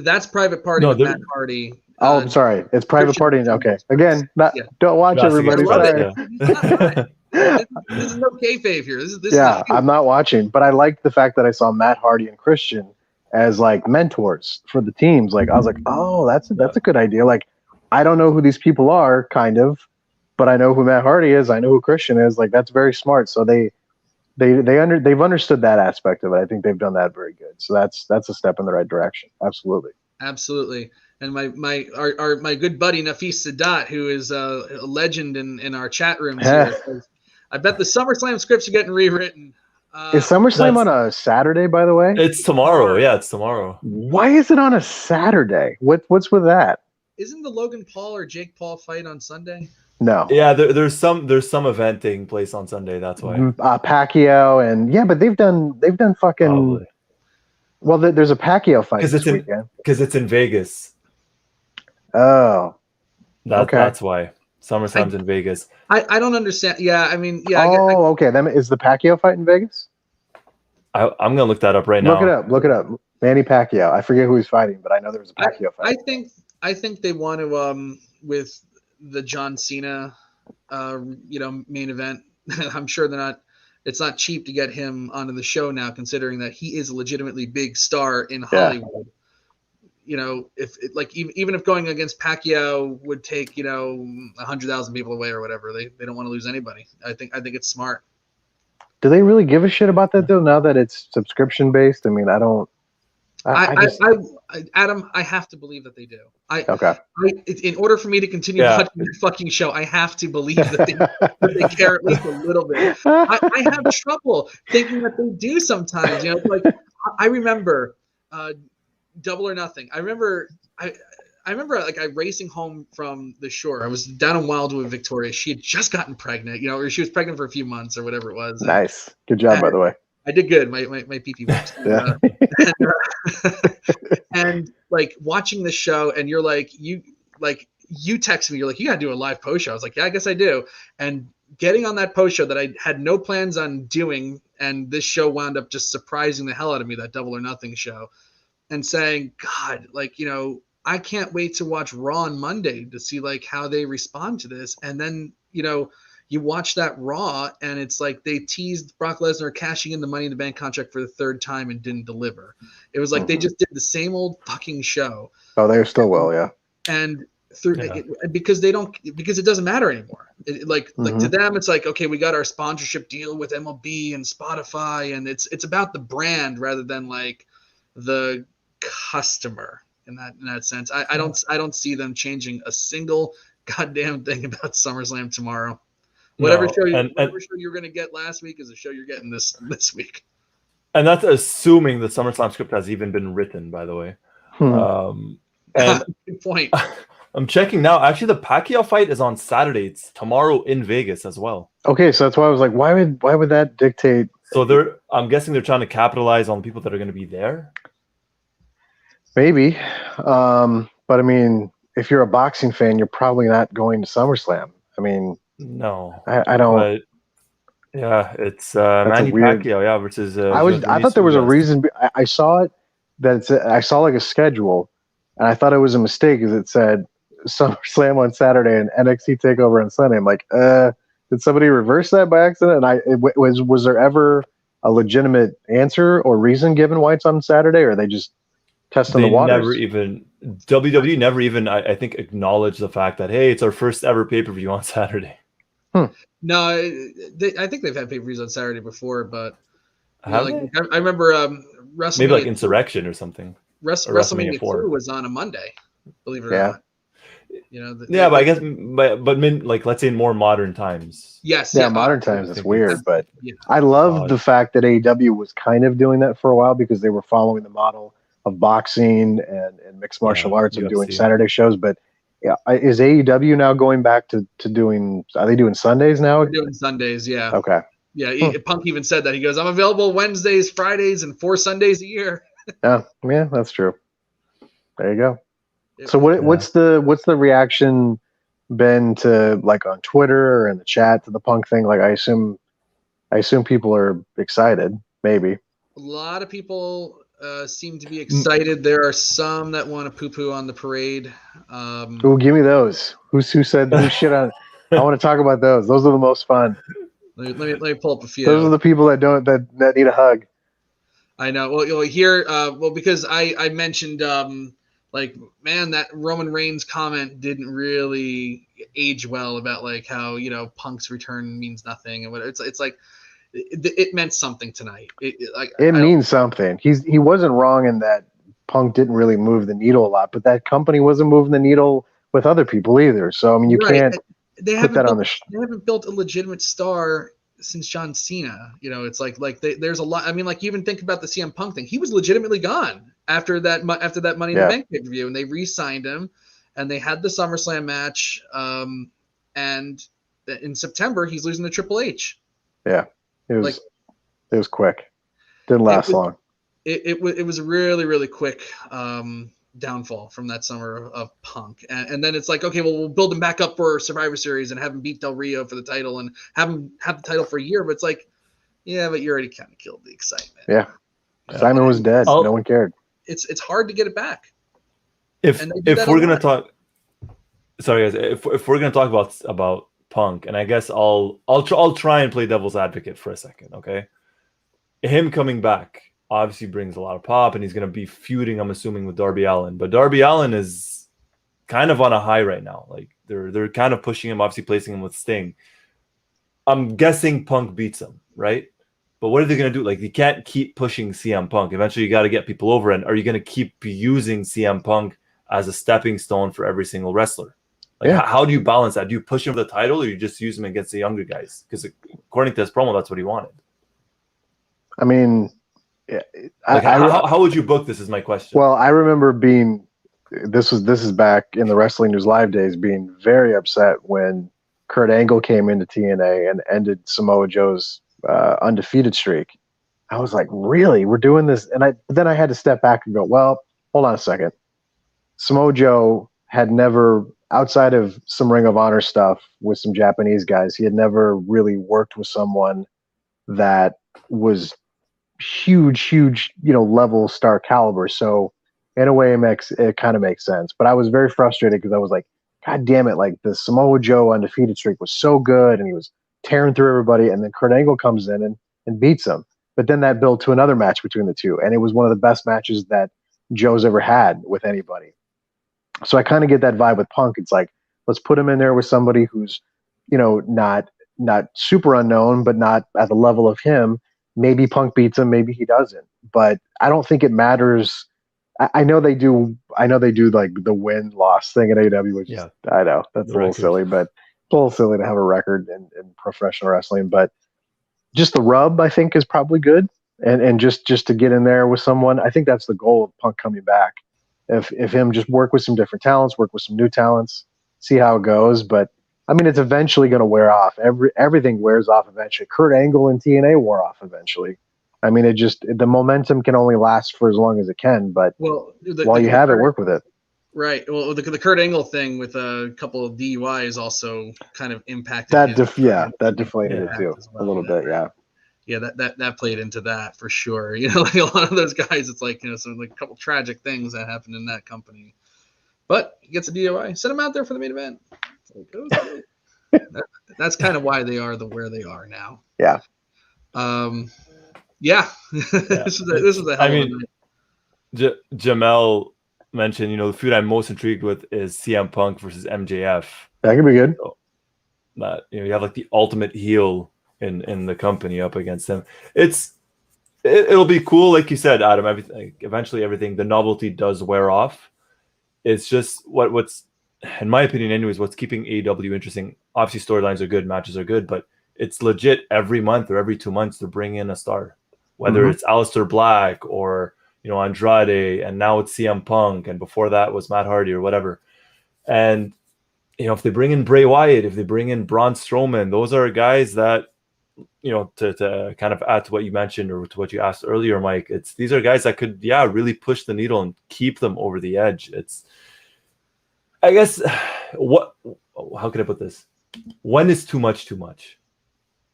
that's Private Party with Matt Hardy.
Oh, I'm sorry. It's Private Party. Okay. Again, don't watch everybody. Sorry.
This is no kayfabe here.
I'm not watching, but I liked the fact that I saw Matt Hardy and Christian as like mentors for the teams. Like I was like, oh, that's a good idea. Like I don't know who these people are, kind of, but I know who Matt Hardy is. I know who Christian is. Like that's very smart. So they've understood that aspect of it. I think they've done that very good. So that's a step in the right direction. Absolutely. And my good buddy Nafis Sadat, who is a legend in our chat rooms here, I bet the SummerSlam scripts are getting rewritten. Is SummerSlam on a Saturday, by the way?
It's tomorrow. Yeah, it's tomorrow.
Why is it on a Saturday? What's with that?
Isn't the Logan Paul or Jake Paul fight on Sunday?
No.
Yeah, there's some event taking place on Sunday. That's why.
Pacquiao but they've done fucking. Probably. Well, there's a Pacquiao fight this weekend
because it's in Vegas.
Oh,
that's why SummerSlam's in Vegas.
I don't understand. Yeah, I mean, yeah.
Okay. Then is the Pacquiao fight in Vegas?
I'm gonna look that up right now.
Look it up. Manny Pacquiao. I forget who he's fighting, but I know there was a Pacquiao fight.
I think they want to with the John Cena, main event. I'm sure it's not cheap to get him onto the show now, considering that he is a legitimately big star in Hollywood. Even if going against Pacquiao would take 100,000 people away or whatever, they don't want to lose anybody. I think it's smart.
Do they really give a shit about that though? Now that it's subscription based, I mean, I don't.
Adam, I have to believe that they do.
Okay.
In order for me to continue watching their fucking show, I have to believe that they care at least a little bit. I have trouble thinking that they do sometimes. Like I remember Double or Nothing. I remember like I racing home from the shore. I was down in Wildwood, Victoria. She had just gotten pregnant, or she was pregnant for a few months or whatever it was.
Nice. Good job, by the way.
I did good. My PP works.
Yeah.
And like watching the show, and you're like you text me. You're like, you gotta do a live post show. I was like, yeah, I guess I do. And getting on that post show that I had no plans on doing, and this show wound up just surprising the hell out of me. That Double or Nothing show, and saying, God, like, you know, I can't wait to watch Raw on Monday to see like how they respond to this. And then, you know, you watch that Raw and it's like they teased Brock Lesnar cashing in the Money in the Bank contract for the third time and didn't deliver. It was like they just did the same old fucking show.
Oh, they still will, yeah.
And because it doesn't matter anymore. Like to them, it's like, okay, we got our sponsorship deal with MLB and Spotify, and it's about the brand rather than like the customer in that sense. I don't see them changing a single goddamn thing about SummerSlam tomorrow. Whatever show you're going to get last week is the show you're getting this week.
And that's assuming the SummerSlam script has even been written, by the way. And
good point.
I'm checking now. Actually, the Pacquiao fight is on Saturday. It's tomorrow in Vegas as well.
Okay, so that's why I was like, why would that dictate?
So I'm guessing they're trying to capitalize on the people that are going to be there.
Maybe, but I mean, if you're a boxing fan, you're probably not going to SummerSlam. I mean,
no,
I don't.
But yeah, it's Manny Pacquiao, versus.
I thought there was a reason. I saw it I saw like a schedule, and I thought it was a mistake because it said SummerSlam on Saturday and NXT Takeover on Sunday. I'm like, did somebody reverse that by accident? And was there ever a legitimate answer or reason given why it's on Saturday, or are they just testing the waters?
WWE never even I think acknowledged the fact that, hey, it's our first ever pay-per-view on Saturday.
No, I think they've had pay-per-views on Saturday before, but I remember WrestleMania,
maybe like Insurrection or something.
WrestleMania 2 was on a Monday, believe it or not. You know,
but I guess, but like, let's say in more modern times.
Yes.
Yeah, modern times it's weird, but I love the fact that AEW was kind of doing that for a while because they were following the model of boxing and mixed martial arts and doing Saturday shows. But is AEW now going back to doing? Are they doing Sundays now?
They're doing Sundays, yeah.
Okay.
Yeah, Punk even said that. He goes, "I'm available Wednesdays, Fridays, and 4 Sundays a year."
Yeah, that's true. There you go. So what's the reaction been to, like, on Twitter or in the chat to the Punk thing? Like, I assume people are excited. Maybe
a lot of people seem to be excited. There are some that want to poo-poo on the parade.
Give me those. Who said who shit on? I want to talk about those. Those are the most fun.
Let me pull up a few.
Those are the people that need a hug.
I know. Well, here, because I mentioned, like, man, that Roman Reigns comment didn't really age well about like how, you know, Punk's return means nothing and what it's like. It meant something tonight. It
means something. He wasn't wrong in that Punk didn't really move the needle a lot, but that company wasn't moving the needle with other people either. So I mean, you can't put that on the.
They haven't built a legitimate star since John Cena. You know, it's like there's a lot. I mean, like, even think about the CM Punk thing. He was legitimately gone after that Money in the Bank pay-per-view, and they re-signed him, and they had the SummerSlam match. And in September, he's losing to Triple H.
Yeah. It was quick. Didn't last long.
It was a really, really quick downfall from that summer of Punk. And then it's like, okay, well, we'll build him back up for Survivor Series and have him beat Del Rio for the title and have him have the title for a year. But it's like, yeah, but you already kind of killed the excitement.
Yeah. Simon was dead. No one cared.
It's hard to get it back.
If we're going to talk, sorry guys, if we're going to talk about Punk, and I guess I'll try and play devil's advocate for a second, okay? Him coming back obviously brings a lot of pop, and he's going to be feuding, I'm assuming, with Darby Allin. But Darby Allin is kind of on a high right now. Like, they're kind of pushing him, obviously placing him with Sting. I'm guessing Punk beats him, right? But what are they going to do? Like, you can't keep pushing CM Punk. Eventually, you got to get people over. And are you going to keep using CM Punk as a stepping stone for every single wrestler? Like, how do you balance that? Do you push him for the title, or you just use him against the younger guys? Because according to his promo, that's what he wanted.
I mean,
how would you book this? Is my question.
Well, I remember being this is back in the Wrestling News Live days, being very upset when Kurt Angle came into TNA and ended Samoa Joe's undefeated streak. I was like, really? We're doing this? And then I had to step back and go, well, hold on a second. Samoa Joe had never, outside of some Ring of Honor stuff with some Japanese guys, he had never really worked with someone that was huge, level star caliber. So in a way, it kind of makes sense. But I was very frustrated because I was like, God damn it! Like the Samoa Joe undefeated streak was so good, and he was tearing through everybody. And then Kurt Angle comes in and beats him. But then that built to another match between the two, and it was one of the best matches that Joe's ever had with anybody. So I kind of get that vibe with Punk. It's like, let's put him in there with somebody who's, not super unknown, but not at the level of him. Maybe Punk beats him, maybe he doesn't. But I don't think it matters. I know they do. I know they do like the win-loss thing at AEW, which is, I know that's a little silly, but it's a little silly to have a record in professional wrestling. But just the rub, I think, is probably good, and just to get in there with someone. I think that's the goal of Punk coming back. If him just work with some different talents, work with some new talents, see how it goes. But I mean, it's eventually going to wear off. Everything wears off eventually. Kurt Angle and TNA wore off eventually. I mean, the momentum can only last for as long as it can. But while you have it, work with it.
Right. Well, the Kurt Angle thing with a couple of DUIs also kind of impacted
that. That deflated it too a little bit.
Yeah, that played into that for sure. Like a lot of those guys, it's like some like a couple tragic things that happened in that company. But he gets a DUI, send him out there for the main event. That's kind of why they are where they are now.
Yeah.
This is a hell of a night.
Jamel mentioned, the feud I'm most intrigued with is CM Punk versus MJF.
That could be good.
So, you have like the ultimate heel in the company up against them. It'll be cool, like you said, Adam. Eventually, the novelty does wear off. It's just what's, in my opinion, anyways, what's keeping AEW interesting. Obviously, storylines are good, matches are good, but it's legit every month or every 2 months to bring in a star, whether it's Aleister Black or Andrade, and now it's CM Punk, and before that was Matt Hardy or whatever. And if they bring in Bray Wyatt, if they bring in Braun Strowman, those are guys that, to kind of add to what you mentioned or to what you asked earlier, Mike, these are guys that could, really push the needle and keep them over the edge. I guess, how can I put this? When is too much?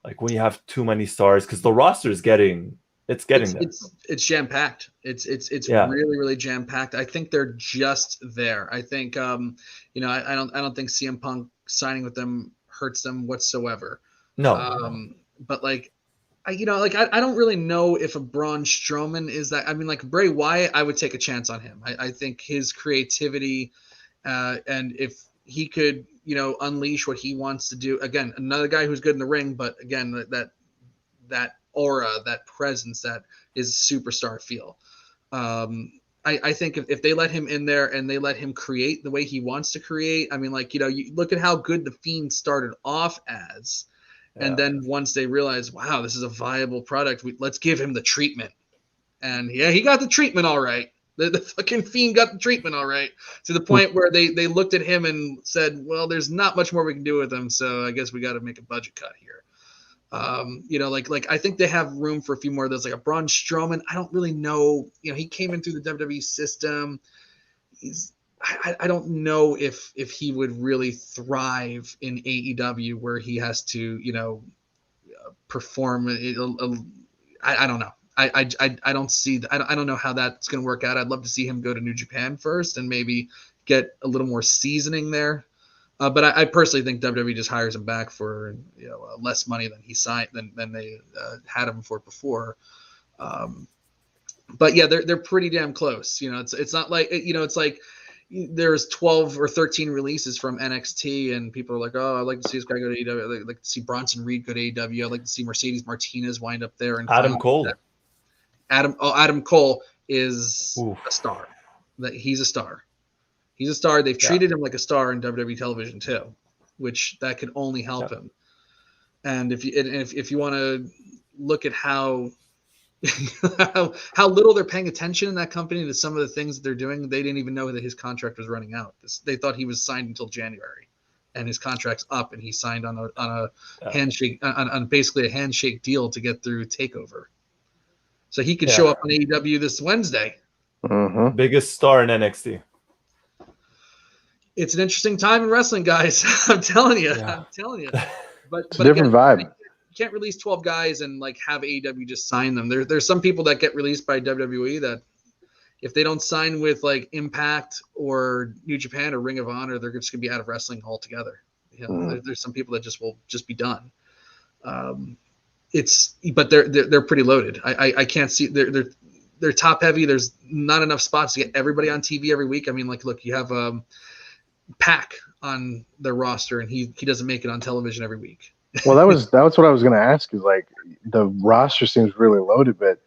Like when you have too many stars, because the roster is getting there.
It's jam packed. It's really, really jam packed. I think they're just there. I think I don't think CM Punk signing with them hurts them whatsoever.
No.
But like I don't really know if a Braun Strowman is that. I mean, like Bray Wyatt, I would take a chance on him. I think his creativity, and if he could, unleash what he wants to do. Again, another guy who's good in the ring, but again, that aura, that presence, that is superstar feel. I think if they let him in there and they let him create the way he wants to create, I mean, like, you look at how good the Fiend started off as, and then once they realize, wow, this is a viable product, let's give him the treatment. And he got the treatment all right. The fucking Fiend got the treatment all right, to the point where they looked at him and said, well, there's not much more we can do with him, so I guess we got to make a budget cut here. Like I think they have room for a few more of those, like a Braun Strowman. I don't really know. He came in through the WWE system. I don't know if he would really thrive in AEW, where he has to, perform. I don't know. I don't see that. I don't know how that's going to work out. I'd love to see him go to New Japan first and maybe get a little more seasoning there. But I personally think WWE just hires him back for less money than he signed than they had him for before. But yeah, they're pretty damn close. It's not like it's like there's 12 or 13 releases from NXT, and people are like, oh, I'd like to see this guy go to AEW. I'd like to see Bronson Reed go to AEW. I'd like to see Mercedes Martinez wind up there. And
Adam Cole.
Adam Cole is a star. He's a star. He's a star. They've treated him like a star in WWE television too, which that could only help him. And if you want to look at how little they're paying attention in that company to some of the things that they're doing, they didn't even know that his contract was running out. They thought he was signed until January, and his contract's up, and he signed on a handshake, on basically a handshake deal to get through Takeover. So he could show up on AEW this Wednesday.
Mm-hmm.
Biggest star in NXT.
It's an interesting time in wrestling, guys. I'm telling you.
Yeah.
I'm telling you. But
It's a different vibe.
You can't release 12 guys and like have AEW just sign them. There's some people that get released by WWE that if they don't sign with like Impact or New Japan or Ring of Honor, they're just gonna be out of wrestling altogether. You know, there's some people that just will just be done. But they're pretty loaded. I can't see they're top heavy. There's not enough spots to get everybody on TV every week. I mean, like, look, you have Pac on their roster, and he doesn't make it on television every week.
Well, that was what I was going to ask. Is like the roster seems really loaded, but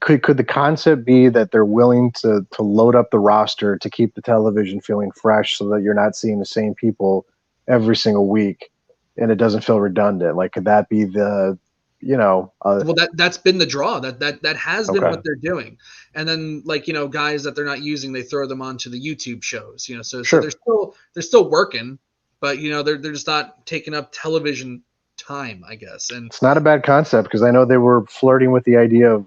could the concept be that they're willing to load up the roster to keep the television feeling fresh, so that you're not seeing the same people every single week, and it doesn't feel redundant? Like, could that be the well,
that's been the draw. That has been what they're doing. And then, like, guys that they're not using, they throw them onto the YouTube shows. So they're still working, but they're just not taking up television time, I guess. And
it's not a bad concept, because I know they were flirting with the idea of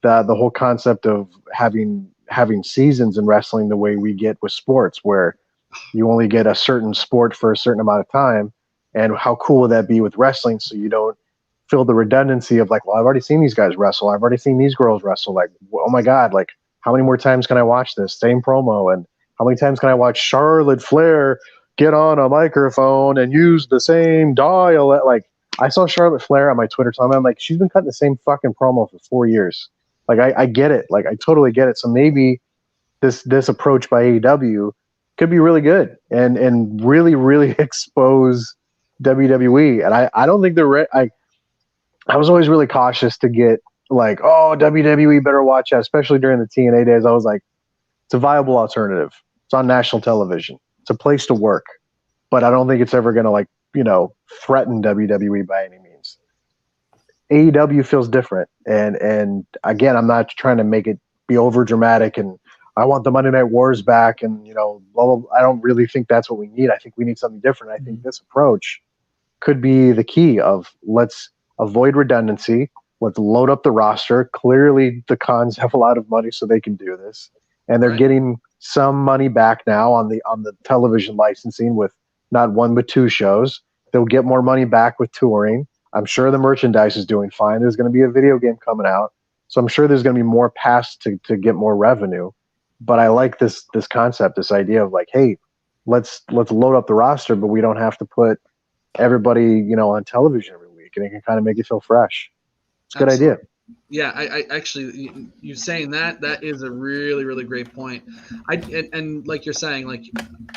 the whole concept of having seasons in wrestling the way we get with sports, where you only get a certain sport for a certain amount of time. And how cool would that be with wrestling? So you don't feel the redundancy of like, well, I've already seen these guys wrestle. I've already seen these girls wrestle. Like, oh my God, like how many more times can I watch this same promo? And how many times can I watch Charlotte Flair get on a microphone and use the same dial? Like, I saw Charlotte Flair on my Twitter timeline. I'm like, she's been cutting the same fucking promo for 4 years. Like, I get it. Like, I totally get it. So maybe this approach by AEW could be really good and really, really expose WWE. And I don't think they're ready. I was always really cautious to get like, oh, WWE better watch out, especially during the TNA days. I was like, it's a viable alternative. It's on national television. It's a place to work. But I don't think it's ever going to threaten WWE by any means. AEW feels different. And again, I'm not trying to make it be over dramatic and I want the Monday Night Wars back and, blah, blah, blah. I don't really think that's what we need. I think we need something different. I think this approach could be the key of let's avoid redundancy. Let's load up the roster. Clearly, the Cons have a lot of money, so they can do this, and they're getting some money back now on the television licensing with not one but 2 shows. They'll get more money back with touring. I'm sure the merchandise is doing fine. There's going to be a video game coming out, so I'm sure there's going to be more paths to get more revenue. But I like this concept, this idea of like, hey, let's load up the roster, but we don't have to put everybody on television every week, and it can kind of make it feel fresh. It's a good idea.
Yeah, I actually, you saying that is a really, really great point. And like you're saying, like,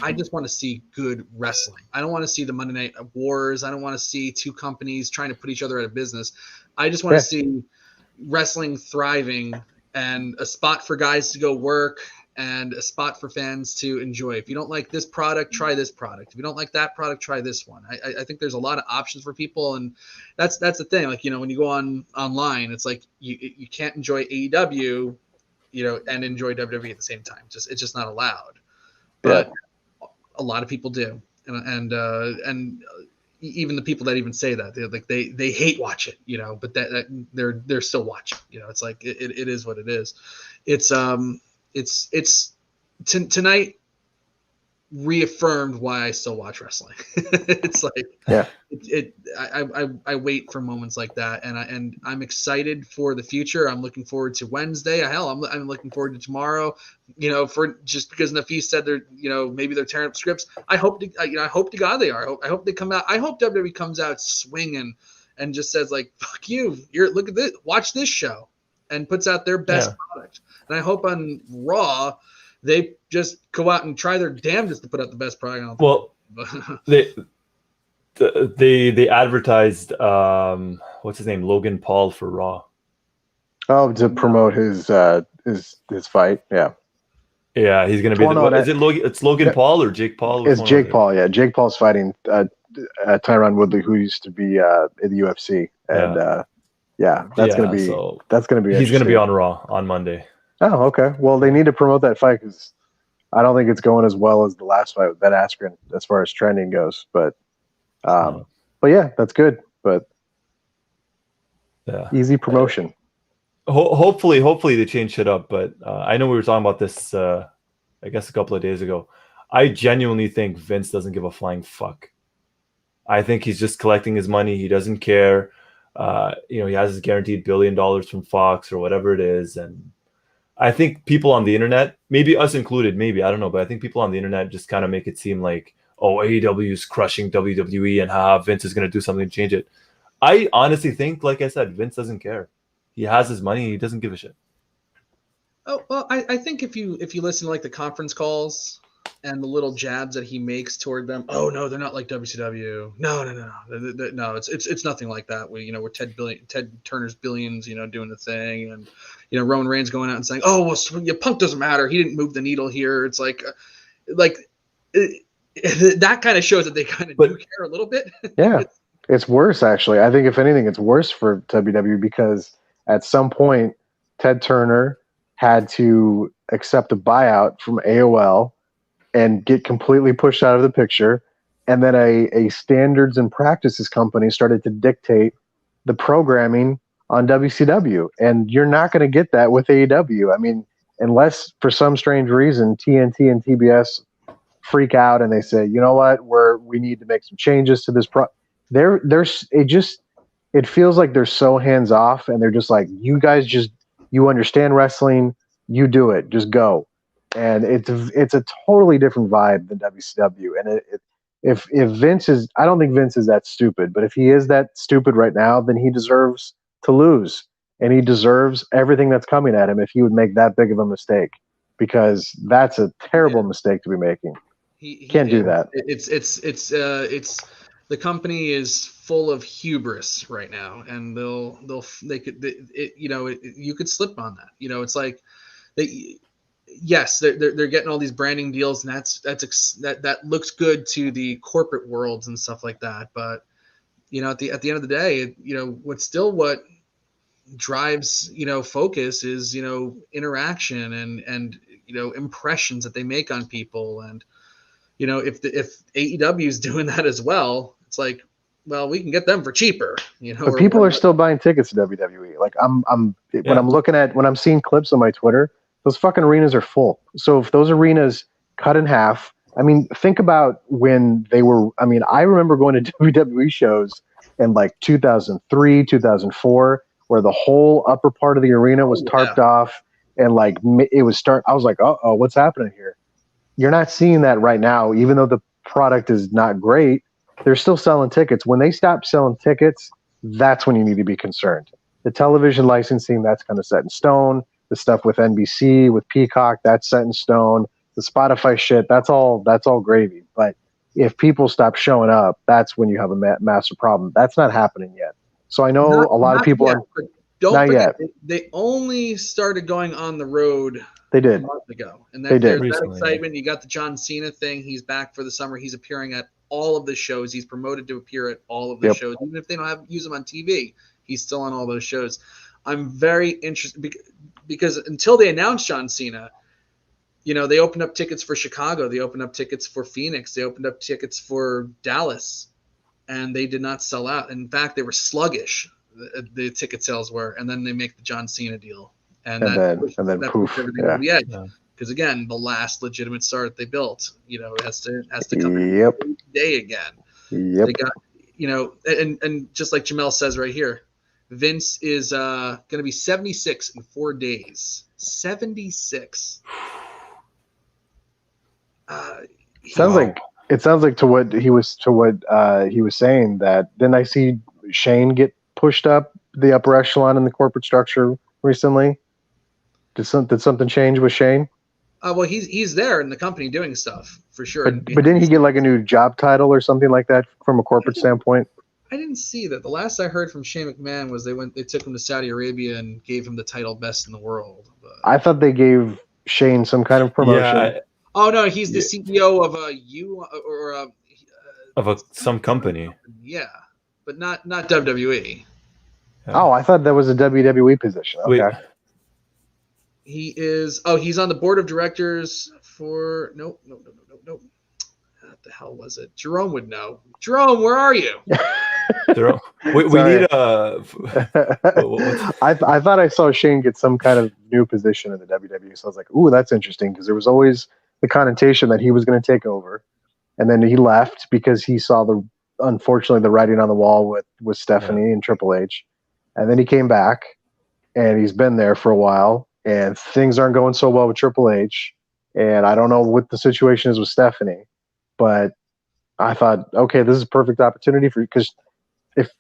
I just want to see good wrestling. I don't want to see the Monday Night Wars. I don't want to see 2 companies trying to put each other out of business. I just want to see wrestling thriving and a spot for guys to go work and a spot for fans to enjoy. If you don't like this product, try this product. If you don't like that product, try this one. I think there's a lot of options for people, and that's the thing. Like, when you go online, it's like you can't enjoy AEW, and enjoy WWE at the same time. It's just not allowed. But a lot of people do, and even the people that even say that they hate watch it, but that they're still watching. It's like it is what it is. It's tonight reaffirmed why I still watch wrestling. It's like, I wait for moments like that, and I'm excited for the future. I'm looking forward to Wednesday. Hell, I'm looking forward to tomorrow. For just because Nafis said they're, maybe they're tearing up scripts. I hope to God they are. I hope they come out. I hope WWE comes out swinging and just says like, fuck you. Look at this. Watch this show, and puts out their best product. And I hope on Raw, they just go out and try their damnedest to put out the best product.
Well, they advertised what's his name, Logan Paul, for Raw.
Oh, to promote his fight, yeah.
Yeah, he's gonna be. Is it Logan? It's Logan Paul or Jake Paul?
It's Jake Paul. Yeah, Jake Paul's fighting Tyron Woodley, who used to be in the UFC, and that's gonna be.
He's gonna be on Raw on Monday.
Oh, okay. Well, they need to promote that fight because I don't think it's going as well as the last fight with Ben Askren as far as trending goes. But yeah, that's good. But
Yeah.
Easy promotion.
Hopefully they change shit up. But I know we were talking about this, I guess, a couple of days ago. I genuinely think Vince doesn't give a flying fuck. I think he's just collecting his money. He doesn't care. He has his guaranteed $1 billion from Fox or whatever it is. And I think people on the internet, maybe us included, maybe, I don't know, but I think people on the internet just kind of make it seem like, oh, AEW is crushing WWE and Vince is going to do something to change it. I honestly think, like I said, Vince doesn't care. He has his money. He doesn't give a shit.
Oh, well, I think if you listen to like the conference calls and the little jabs that he makes toward them, oh no, they're not like WCW. No, it's nothing like that. We're Ted Turner's billions, doing the thing, and Roman Reigns going out and saying, oh well, Punk doesn't matter. He didn't move the needle here. It's like that kind of shows that they kind of do care a little bit.
Yeah, it's worse actually. I think if anything, it's worse for WWE because at some point Ted Turner had to accept a buyout from AOL and get completely pushed out of the picture. And then a standards and practices company started to dictate the programming on WCW. And you're not going to get that with AEW. I mean, unless for some strange reason TNT and TBS freak out and they say, you know what, we need to make some changes to this. It feels like they're so hands off and they're just like, you guys you understand wrestling, you do it, just go. And it's a totally different vibe than WCW. And if Vince is, I don't think Vince is that stupid, but if he is that stupid right now, then he deserves to lose, and he deserves everything that's coming at him if he would make that big of a mistake, because that's a terrible mistake to be making. He can't do that.
It's the company is full of hubris right now, and you could slip on that. It's like they're getting all these branding deals, and that looks good to the corporate worlds and stuff like that. But at the end of the day, what drives focus is interaction and impressions that they make on people. And if AEW is doing that as well, it's like, well, we can get them for cheaper,
But people are still buying tickets to WWE. Like when I'm seeing clips on my Twitter, those fucking arenas are full. So if those arenas cut in half, I mean, think about when they were. I mean, I remember going to WWE shows in like 2003, 2004, where the whole upper part of the arena was tarped off, and like it was I was like, oh, what's happening here? You're not seeing that right now, even though the product is not great. They're still selling tickets. When they stop selling tickets, that's when you need to be concerned. The television licensing, that's kind of set in stone. The stuff with NBC, with Peacock, that's set in stone. The Spotify shit, that's all gravy. But if people stop showing up, that's when you have a massive problem. That's not happening yet. So I know a lot of people
yet,
are
don't
not
forget,
yet.
They only started going on the road.
They did
a month ago, and
they did.
That excitement. You got the John Cena thing. He's back for the summer. He's appearing at all of the shows. He's promoted to appear at all of the shows, even if they don't use him on TV. He's still on all those shows. I'm very interested because until they announced John Cena, they opened up tickets for Chicago. They opened up tickets for Phoenix. They opened up tickets for Dallas, and they did not sell out. In fact, they were sluggish. The ticket sales were, and then they make the John Cena deal. And then
poof,
because again, the last legitimate star that they built, it has to come in day again.
Yep.
They got, and just like Jamel says right here, Vince is going to be 76 in 4 days. 76.
Sounds like to what he was saying, that then I see Shane get pushed up the upper echelon in the corporate structure recently. Did something change with Shane?
Well, he's there in the company doing stuff for sure.
But didn't he get like a new job title or something like that from a corporate standpoint?
I didn't see that. The last I heard from Shane McMahon was they took him to Saudi Arabia and gave him the title Best in the World. But
I thought they gave Shane some kind of promotion.
Yeah, oh no, he's the CEO of
some company.
Yeah, but not WWE.
Oh, I thought that was a WWE position. Okay.
Wait.
He is. Oh, he's on the board of directors for. Nope. What the hell was it? Jerome would know. Jerome, where are you?
We
Sorry.
need
I thought I saw Shane get some kind of new position in the WWE, so I was like, "Ooh, that's interesting," because there was always the connotation that he was going to take over, and then he left because he saw unfortunately the writing on the wall with Stephanie and Triple H, and then he came back, and he's been there for a while, and things aren't going so well with Triple H, and I don't know what the situation is with Stephanie, but I thought, okay, this is a perfect opportunity for you because if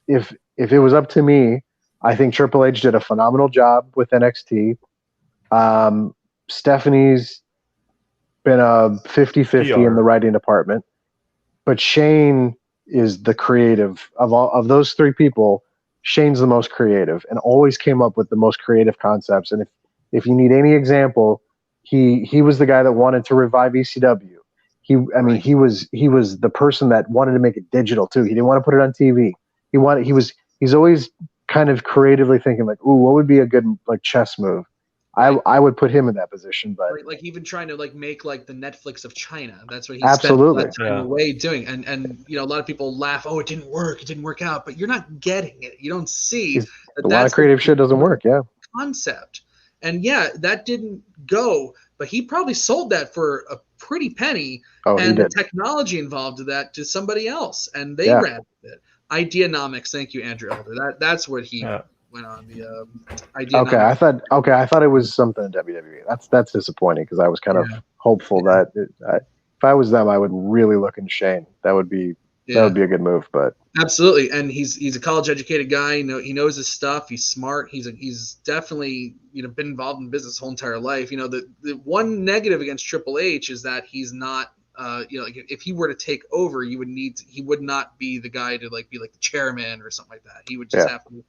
it was up to me, I think Triple H did a phenomenal job with NXT. Stephanie's been a 50-50 in the writing department, but Shane is the creative of those three people. Shane's the most creative and always came up with the most creative concepts. And if you need any example, he was the guy that wanted to revive ECW. He was the person that wanted to make it digital too. He didn't want to put it on TV. He's always kind of creatively thinking like, ooh, what would be a good like chess move? I would put him in that position, but
like even trying to like make like the Netflix of China. That's what he
absolutely
spent time away doing. And you know, a lot of people laugh, oh, it didn't work out, but you're not getting it. You don't see that
a lot of creative shit doesn't work. Yeah,
concept. And yeah, that didn't go, but he probably sold that for a pretty penny. And the technology involved in that to somebody else, and they ran with it. Ideanomics. Thank you, Andrew Elder. That's what he went on the idea.
Okay, I thought it was something in WWE. That's disappointing because I was kind of hopeful that if I was them, I would really look into Shane. That would be a good move. But
absolutely, and he's a college educated guy. You know, he knows his stuff. He's smart. He's definitely been involved in business his whole entire life. You know, the one negative against Triple H is that he's not. Like if he were to take over, he would not be the guy to like be like the chairman or something like that. He would just have to,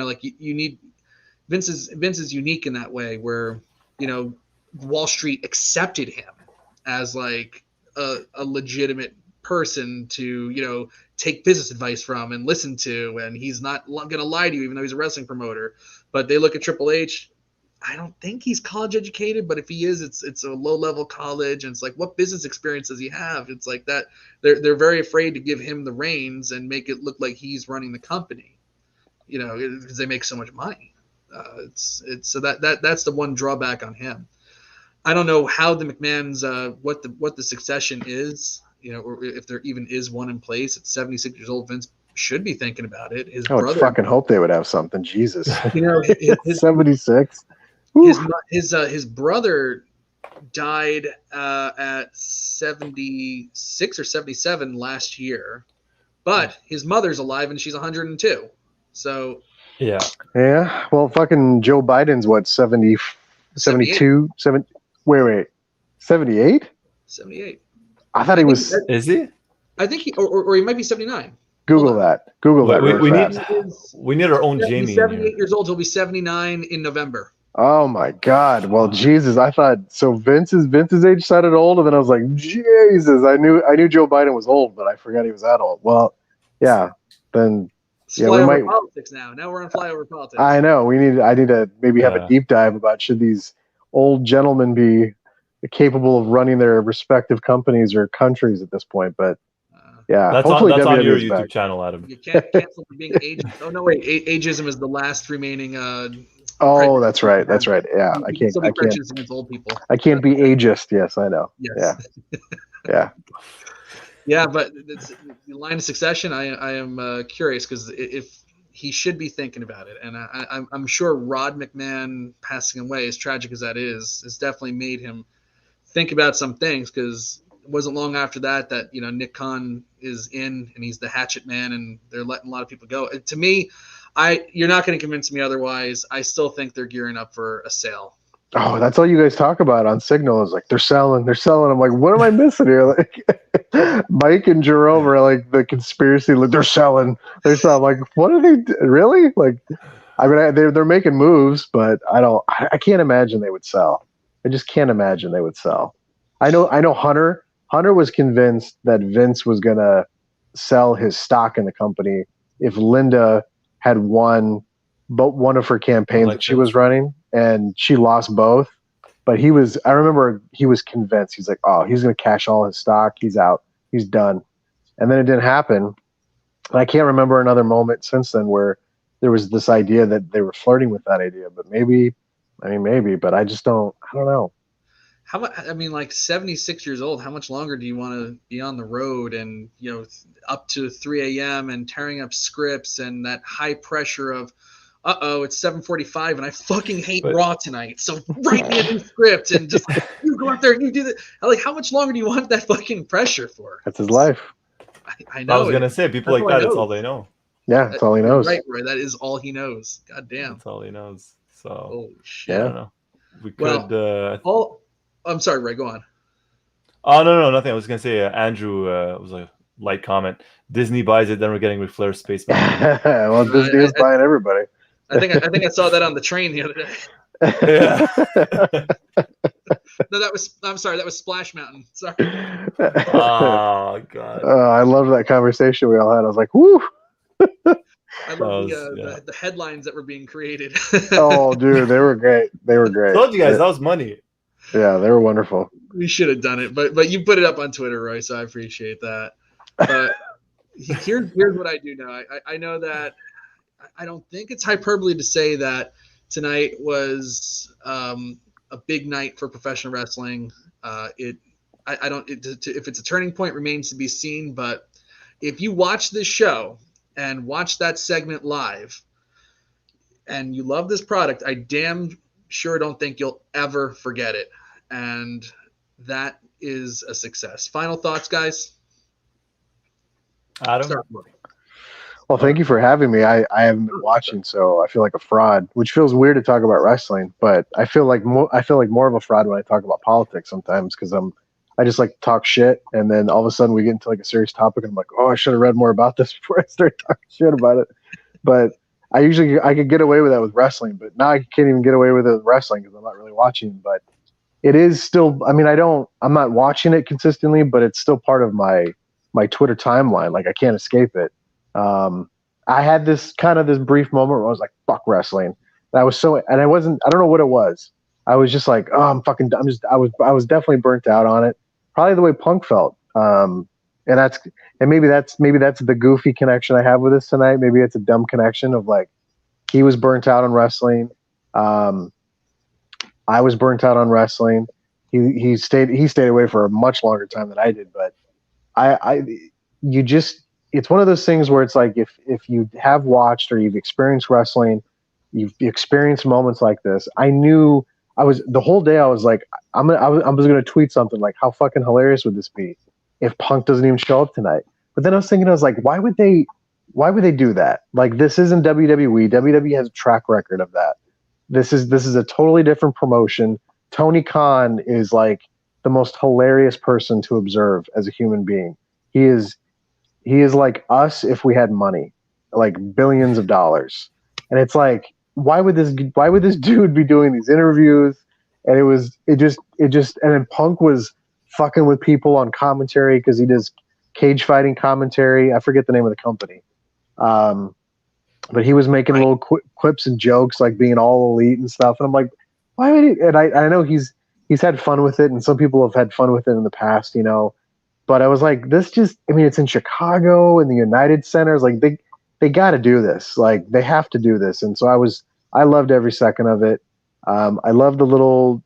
like you need Vince is unique in that way where, Wall Street accepted him as like a legitimate person to, take business advice from and listen to, and he's not going to lie to you, even though he's a wrestling promoter. But they look at Triple H. I don't think he's college educated, but if he is, it's a low level college, and it's like, what business experience does he have? It's like that they're very afraid to give him the reins and make it look like he's running the company, because they make so much money. It's so that's the one drawback on him. I don't know how the McMahon's what the succession is, or if there even is one in place. At 76 years old, Vince should be thinking about it. His brother,
fucking hope they would have something. Jesus,
his
76.
His brother died at 76 or 77 last year, but his mother's alive and she's 102. So
yeah. Well, fucking Joe Biden's what 70, 72, 7. Wait, 78.
78.
I thought he was.
Is he?
I think he or he might be 79.
Google that.
We need our own Jamie.
He's 78 years old. He'll be 79 in November.
Oh my God! Well, Jesus, I thought so. Vince's age sounded old, and then I was like, Jesus, I knew Joe Biden was old, but I forgot he was that old. Well, yeah, then
we might politics now. Now we're on flyover politics.
I know I need to maybe have a deep dive about should these old gentlemen be capable of running their respective companies or countries at this point, but. Yeah,
that's on your YouTube channel, Adam.
You can't cancel for being ageist. Oh no, wait, ageism is the last remaining.
Oh, that's right. Yeah, I can't.
Old people.
I can't be ageist. Yes, I know. Yes. Yeah.
Yeah, but the line of succession, I am curious because if he should be thinking about it, and I'm sure Rod McMahon passing away, as tragic as that is, has definitely made him think about some things because. It wasn't long after that Nick Khan is in and he's the hatchet man and they're letting a lot of people go. To me, you're not going to convince me otherwise. I still think they're gearing up for a sale.
Oh, that's all you guys talk about on Signal is like they're selling. I'm like, what am I missing here? Like Mike and Jerome are like the conspiracy. Like they're selling. I'm like, what are they really? Like, I mean, they're making moves, but I can't imagine they would sell. I just can't imagine they would sell. I know Hunter was convinced that Vince was going to sell his stock in the company if Linda had won one of her campaigns that she was running, and she lost both. But I remember he was convinced. He's like, oh, he's going to cash all his stock. He's out. He's done. And then it didn't happen. And I can't remember another moment since then where there was this idea that they were flirting with that idea. But maybe, but I just don't. I don't know.
How much? I mean, like 76 years old. How much longer do you want to be on the road and up to 3 a.m. and tearing up scripts and that high pressure of, it's 7:45 and I fucking hate Raw tonight. So write me a new script and just you go out there and you do that. Like, how much longer do you want that fucking pressure for?
That's his life.
I know.
I was gonna say people like that. That's all they know.
Yeah, that's all he knows.
Right, Roy. That is all he knows. God damn.
That's all he knows. So
holy shit.
I don't know. We could.
I'm sorry, Ray. Go on.
Oh no, nothing. I was gonna say Andrew was a light comment. Disney buys it, then we're getting Ric Flair Space Mountain.
Well, Disney is buying everybody.
I think I saw that on the train the other day.
Yeah.
No, I'm sorry, that was Splash Mountain. Sorry.
Oh god.
I love that conversation we all had. I was like, whoo.
I love the headlines that were being created.
Oh, dude, they were great. They were great.
I told you guys that was money.
Yeah, they were wonderful.
We should have done it, but you put it up on Twitter, Roy, so I appreciate that. But here's what I do know. I know that I don't think it's hyperbole to say that tonight was a big night for professional wrestling. If it's a turning point remains to be seen, but if you watch this show and watch that segment live and you love this product, I damn sure don't think you'll ever forget it. And that is a success. Final thoughts, guys?
Adam?
Well, thank you for having me. I haven't been watching, so I feel like a fraud, which feels weird to talk about wrestling, but I feel like more of a fraud when I talk about politics sometimes because I just like to talk shit, and then all of a sudden we get into like a serious topic, and I'm like, oh, I should have read more about this before I start talking shit about it. But I could get away with that with wrestling, but now I can't even get away with it with wrestling because I'm not really watching. But it is still, I mean, I'm not watching it consistently, but it's still part of my Twitter timeline. Like I can't escape it. I had this brief moment where I was like, fuck wrestling. And I don't know what it was. I was just like, oh, I was definitely burnt out on it. Probably the way Punk felt. And maybe that's the goofy connection I have with this tonight. Maybe it's a dumb connection of like, he was burnt out on wrestling. I was burnt out on wrestling. He stayed away for a much longer time than I did, but it's one of those things where it's like if you have watched or you've experienced wrestling, you've experienced moments like this. I knew the whole day I was like, I was gonna tweet something like, how fucking hilarious would this be if Punk doesn't even show up tonight? But then I was like, why would they do that? Like, this isn't WWE. WWE has a track record of that. This is a totally different promotion. Tony Khan is like the most hilarious person to observe as a human being. He is like us if we had money, like billions of dollars. And it's like, why would this dude be doing these interviews? And and then Punk was fucking with people on commentary because he does cage fighting commentary. I forget the name of the company. But he was making little quips and jokes, like being all elite and stuff. And I'm like, why would he? And I know he's had fun with it, and some people have had fun with it in the past, you know. But I was like, it's in Chicago in the United Centers. Like they got to do this. Like they have to do this. And so I loved every second of it. I loved the little,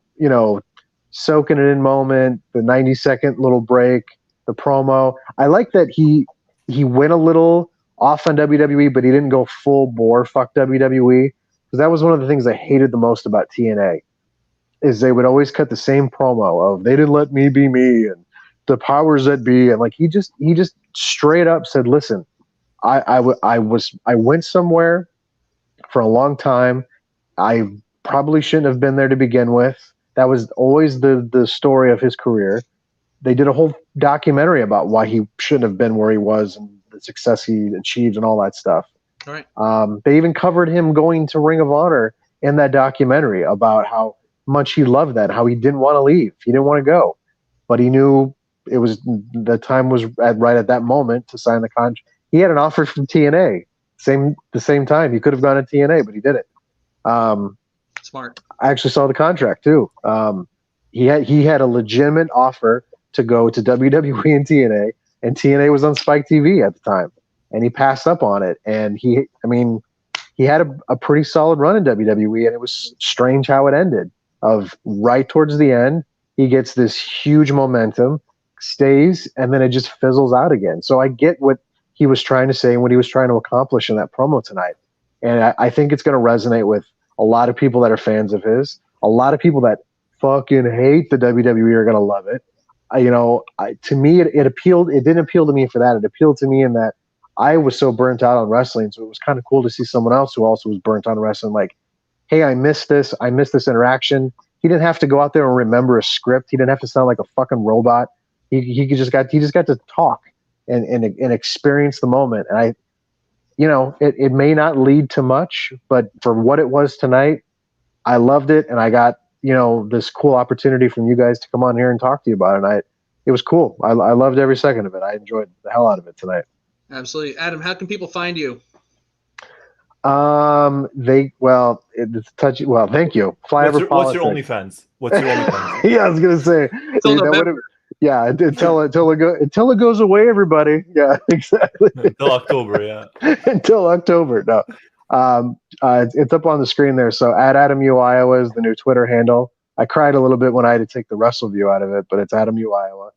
soaking it in moment, the 90-second little break, the promo. I like that he went a little off on WWE, but he didn't go full bore fuck WWE, because that was one of the things I hated the most about TNA, is they would always cut the same promo of, they didn't let me be me, and the powers that be, and like he just straight up said, listen, I went somewhere for a long time. I probably shouldn't have been there to begin with. That was always the story of his career. They did a whole documentary about why he shouldn't have been where he was and the success he achieved and all that stuff.
All right.
They even covered him going to Ring of Honor in that documentary about how much he loved that, how he didn't want to leave. He didn't want to go, but he knew the time was right at that moment to sign the contract. He had an offer from TNA the same time. He could have gone to TNA, but he didn't.
Smart.
I actually saw the contract too. He had a legitimate offer to go to WWE and TNA was on Spike TV at the time. and he passed up on it. And he had a pretty solid run in WWE, and it was strange how it ended. Of right towards the end, he gets this huge momentum, stays, and then it just fizzles out again. So I get what he was trying to say and what he was trying to accomplish in that promo tonight. And I think it's going to resonate with a lot of people that are fans of his. A lot of people that fucking hate the WWE are going to love it. To me, it appealed. It didn't appeal to me for that. It appealed to me in that I was so burnt out on wrestling. So it was kind of cool to see someone else who also was burnt on wrestling. Like, hey, I missed this. I missed this interaction. He didn't have to go out there and remember a script. He didn't have to sound like a fucking robot. He just got to talk and experience the moment. And it may not lead to much, but for what it was tonight, I loved it. And I got, this cool opportunity from you guys to come on here and talk to you about it. And it was cool. I loved every second of it. I enjoyed the hell out of it tonight.
Absolutely. Adam, how can people find you?
It's touchy. Well, thank you.
What's your OnlyFans?
Yeah, I was gonna say. Until it goes away, everybody. Yeah, exactly.
Until October, yeah.
Until October. No. It's up on the screen there. So @AdamUIowa is the new Twitter handle. I cried a little bit when I had to take the WrestleView out of it, but it's AdamUIowa.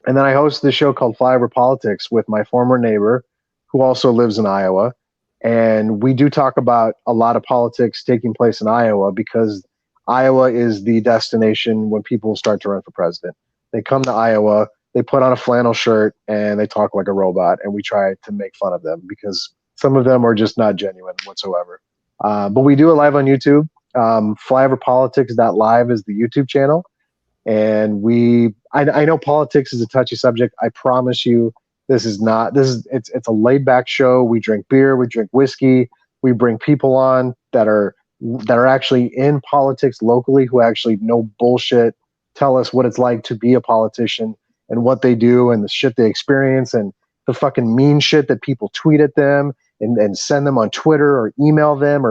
And then I host this show called Flyover Politics with my former neighbor, who also lives in Iowa. And we do talk about a lot of politics taking place in Iowa because Iowa is the destination when people start to run for president. They come to Iowa, they put on a flannel shirt, and they talk like a robot. And we try to make fun of them because some of them are just not genuine whatsoever. But we do it live on YouTube. Flyoverpolitics.live is the YouTube channel. And I know politics is a touchy subject. I promise you, it's a laid back show. We drink beer, we drink whiskey, we bring people on that are actually in politics locally, who actually know bullshit, tell us what it's like to be a politician and what they do and the shit they experience and the fucking mean shit that people tweet at them and send them on Twitter or email them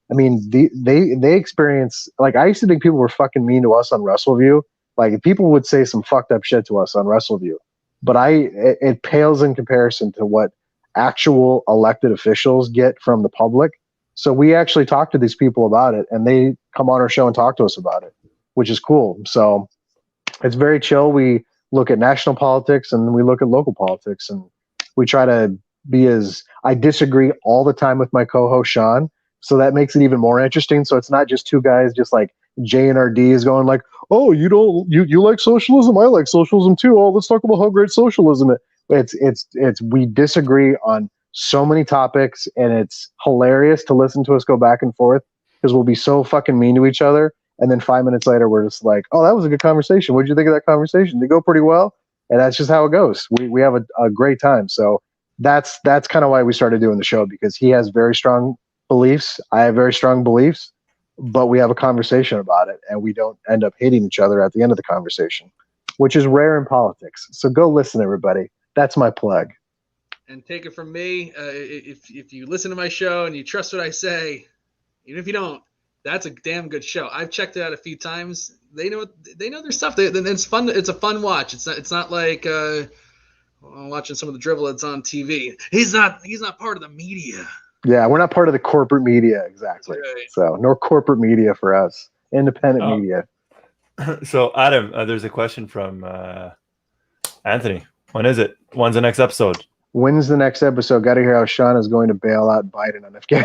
they experience, like, I used to think people were fucking mean to us on WrestleView. Like, people would say some fucked up shit to us on WrestleView, but it pales in comparison to what actual elected officials get from the public. So we actually talk to these people about it, and they come on our show and talk to us about it, which is cool. So it's very chill. We look at national politics and we look at local politics, and we try to I disagree all the time with my co-host Sean. So that makes it even more interesting. So it's not just two guys, just like J and RD is going like, oh, you like socialism? I like socialism too. Oh, let's talk about how great socialism is. It's we disagree on so many topics, and it's hilarious to listen to us go back and forth because we'll be so fucking mean to each other. And then 5 minutes later, we're just like, oh, that was a good conversation. What did you think of that conversation? Did it go pretty well? And that's just how it goes. We have a great time. So that's kind of why we started doing the show, because he has very strong beliefs. I have very strong beliefs, but we have a conversation about it, and we don't end up hating each other at the end of the conversation, which is rare in politics. So go listen, everybody. That's my plug.
And take it from me, if you listen to my show and you trust what I say, even if you don't, that's a damn good show. I've checked it out a few times. They know their stuff. It's fun. It's a fun watch. It's not like watching some of the drivel that's on TV. He's not part of the media.
Yeah, we're not part of the corporate media, exactly. Right. So no corporate media for us. Independent media.
So Adam, there's a question from Anthony. When is it? When's the next episode?
When's the next episode? Got to hear how Sean is going to bail out Biden on FK.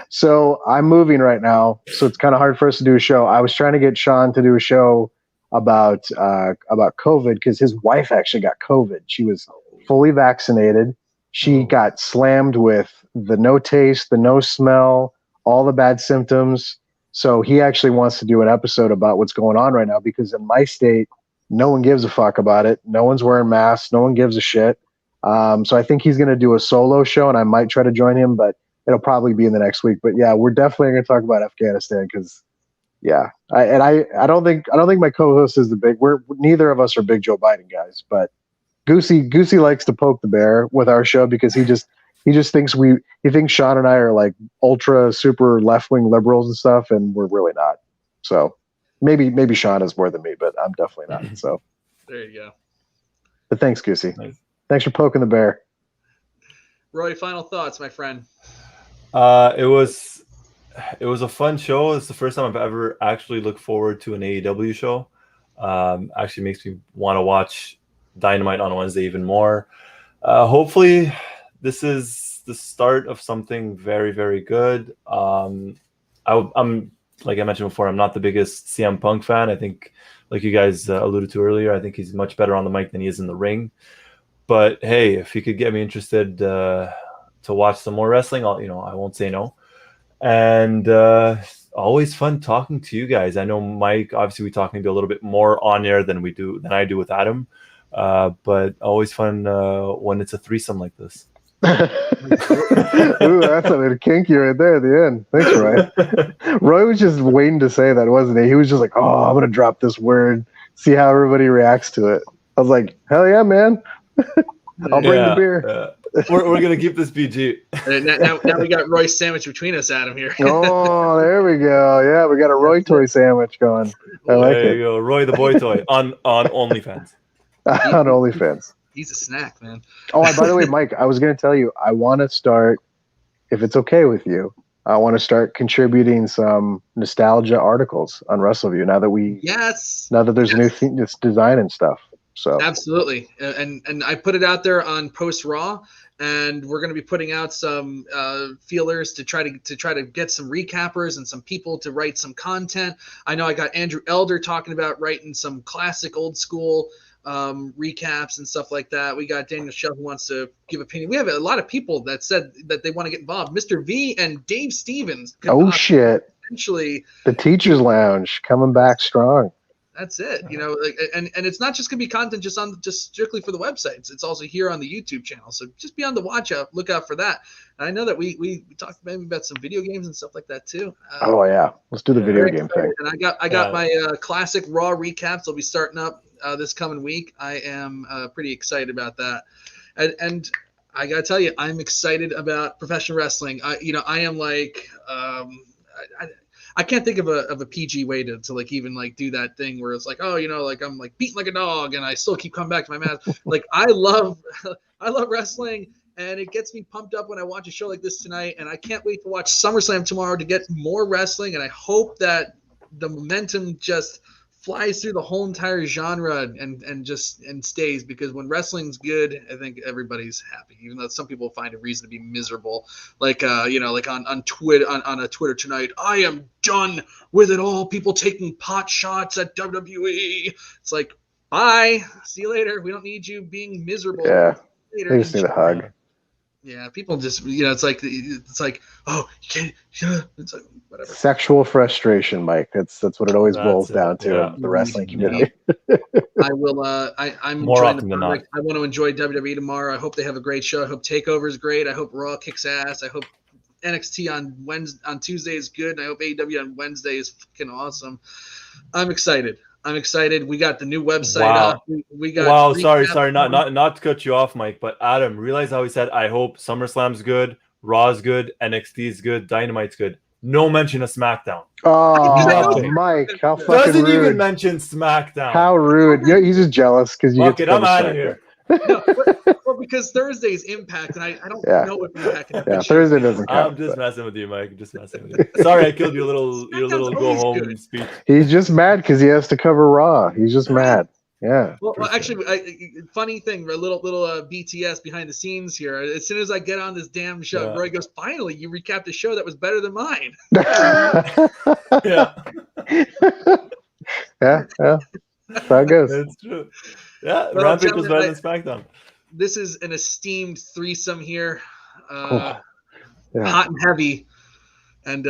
So I'm moving right now, so it's kind of hard for us to do a show. I was trying to get Sean to do a show about COVID because his wife actually got COVID. She was fully vaccinated. She got slammed with the no taste, the no smell, all the bad symptoms. So he actually wants to do an episode about what's going on right now, because in my state, no one gives a fuck about it. No one's wearing masks. No one gives a shit. So I think he's going to do a solo show, and I might try to join him, but it'll probably be in the next week. But yeah, we're definitely going to talk about Afghanistan because, yeah, I don't think my co-host is neither of us are big Joe Biden guys, but Goosey likes to poke the bear with our show because he just thinks he thinks Sean and I are like ultra super left-wing liberals and stuff, and we're really not. So maybe Sean is more than me, but I'm definitely not. So
there you go.
But thanks, Goosey.
Nice.
Thanks for poking the bear.
Roy, final thoughts, my friend.
It was a fun show. It's the first time I've ever actually looked forward to an AEW show. Actually makes me want to watch Dynamite on Wednesday even more. Hopefully this is the start of something very, very good. I'm like I mentioned before, I'm not the biggest CM Punk fan. I think, like you guys alluded to earlier, I think he's much better on the mic than he is in the ring. But hey, if he could get me interested to watch some more wrestling, I won't say no. And always fun talking to you guys. I know Mike, obviously we talk maybe a little bit more on air than I do with Adam. But always fun when it's a threesome like this.
Ooh, that's a bit kinky right there at the end. Thanks, Roy. Roy was just waiting to say that, wasn't he? He was just like, "Oh, I'm gonna drop this word, see how everybody reacts to it." I was like, "Hell yeah, man! I'll bring the beer."
We're gonna keep this PG.
Now we got Roy's sandwich between us, Adam. Here.
Oh, there we go. Yeah, we got a Roy toy sandwich going. I like it.
There you go, Roy the boy toy on OnlyFans.
On OnlyFans.
He's a snack, man.
Oh, by the way, Mike, I was going to tell you, I want to start, if it's okay with you, I want to start contributing some nostalgia articles on WrestleView now that there's new design and stuff. So
absolutely, and I put it out there on Post Raw, and we're going to be putting out some feelers to try to get some recappers and some people to write some content. I know I got Andrew Elder talking about writing some classic old school recaps and stuff like that. We got Daniel Shell who wants to give opinion. We have a lot of people that said that they want to get involved. Mr. V and Dave Stevens.
Oh shit!
Essentially,
the Teachers Lounge coming back strong.
That's it, and it's not just gonna be content just strictly for the websites. It's also here on the YouTube channel. So just be on the look out for that. And I know that we talked maybe about some video games and stuff like that too.
Oh yeah, let's do the video game thing.
And I got my classic Raw recaps. They'll be starting up this coming week. I am pretty excited about that, and I gotta tell you, I'm excited about professional wrestling. I am like. I can't think of a PG way to like even like do that thing where it's like, oh, like I'm like beating like a dog and I still keep coming back to my match. Like I love wrestling, and it gets me pumped up when I watch a show like this tonight. And I can't wait to watch SummerSlam tomorrow to get more wrestling. And I hope that the momentum just flies through the whole entire genre and stays, because when wrestling's good, I think everybody's happy, even though some people find a reason to be miserable. Like like on Twitter on a Twitter tonight, I am done with it all. People taking pot shots at WWE. It's like, bye, see you later. We don't need you being miserable.
Yeah, they just need a hug.
Yeah, people just it's like oh, you can't. It's like whatever.
Sexual frustration, Mike. That's what it always boils down to in the wrestling community.
I will. I'm
more
enjoying
often
the
than not.
I want to enjoy WWE tomorrow. I hope they have a great show. I hope Takeover is great. I hope Raw kicks ass. I hope NXT on Tuesday is good. And I hope AEW on Wednesday is fucking awesome. I'm excited. We got the new website up. We got.
Wow. Sorry. Not to cut you off, Mike. But Adam, realize how he said, "I hope SummerSlam's good, Raw's good, NXT's good, Dynamite's good." No mention of SmackDown.
Oh, Mike, how fucking
doesn't
rude.
even mention SmackDown.
How rude. Yeah, he's just jealous because you
Fuck
get
it, I'm out of here.
No, well, because Thursday's Impact, and I don't know what Impact can
Yeah, Thursday doesn't count.
I'm just messing with you, Mike. Just messing with you. Sorry, I killed your little go home speech.
He's just mad because he has to cover Raw. He's just mad. Yeah.
Well, actually, funny thing, a little BTS behind the scenes here. As soon as I get on this damn show, Roy goes, "Finally, you recapped a show that was better than mine."
Yeah.
Yeah. That's how it goes.
That's true. Yeah, Rampage was better than SmackDown.
This is an esteemed threesome here,
Yeah.
hot and heavy, and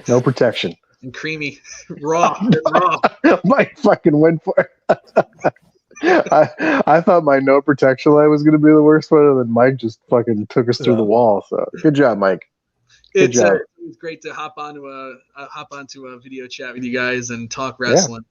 no protection.
And creamy, raw.
Mike fucking went for it. I thought my no protection line was going to be the worst one, and then Mike just fucking took us through the wall. So good job, Mike. Good job.
It's great to hop onto a video chat with you guys and talk wrestling,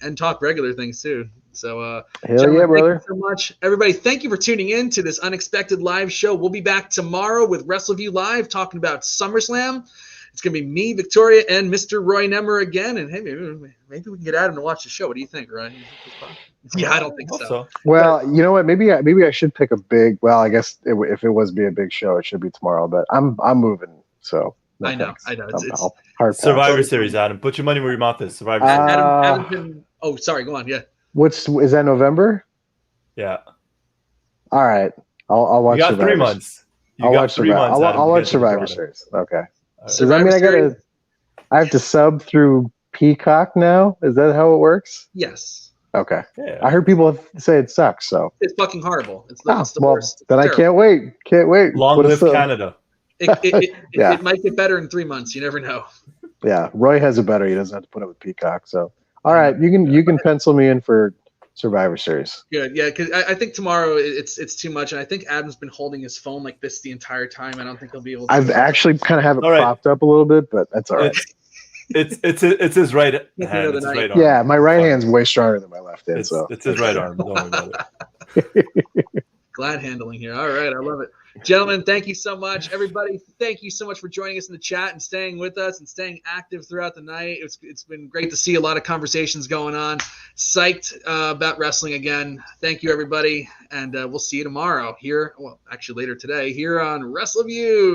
and talk regular things too. So,
hell yeah, brother!
Thank you so much, everybody. Thank you for tuning in to this unexpected live show. We'll be back tomorrow with WrestleView Live, talking about SummerSlam. It's going to be me, Victoria, and Mr. Roy Nemer again. And hey, maybe we can get Adam to watch the show. What do you think, Roy? Yeah, I don't think so.
Well, you know what? Maybe I should pick a big. Well, I guess if it was be a big show, it should be tomorrow. But I'm moving, so no
I know.
thanks.
I know. It's
hard pass.
Survivor Series, Adam. Put your money where your mouth is. Survivor Series.
Adam's been. Oh, sorry. Go on. Yeah.
Is that November?
Yeah.
All right. I'll watch.
You got
Survivor.
3 months.
I'll watch Survivor Series. Okay. Does that mean I have to sub through Peacock now? Is that how it works?
Yes.
Okay.
Yeah.
I heard people say it sucks. So
it's fucking horrible. It's the worst.
Then I can't wait. Can't wait.
Long live Canada.
It might get better in 3 months. You never know.
Yeah, Roy has it better. He doesn't have to put it with Peacock. So, all right, you can pencil me in for Survivor Series.
Good, yeah, because I think tomorrow it's too much, and I think Adam's been holding his phone like this the entire time. I don't think he'll be able to.
I've actually kind of have it propped up a little bit, but that's all right.
It's his right hand. It's his right arm.
Yeah, my right hand's way stronger than my left hand.
It's his right arm. Don't worry about it.
Glad handling here. All right, I love it. Gentlemen, thank you so much. Everybody, thank you so much for joining us in the chat and staying with us and staying active throughout the night. It's been great to see a lot of conversations going on. Psyched about wrestling again. Thank you, everybody, and we'll see you tomorrow here. Well, actually later today here on WrestleView.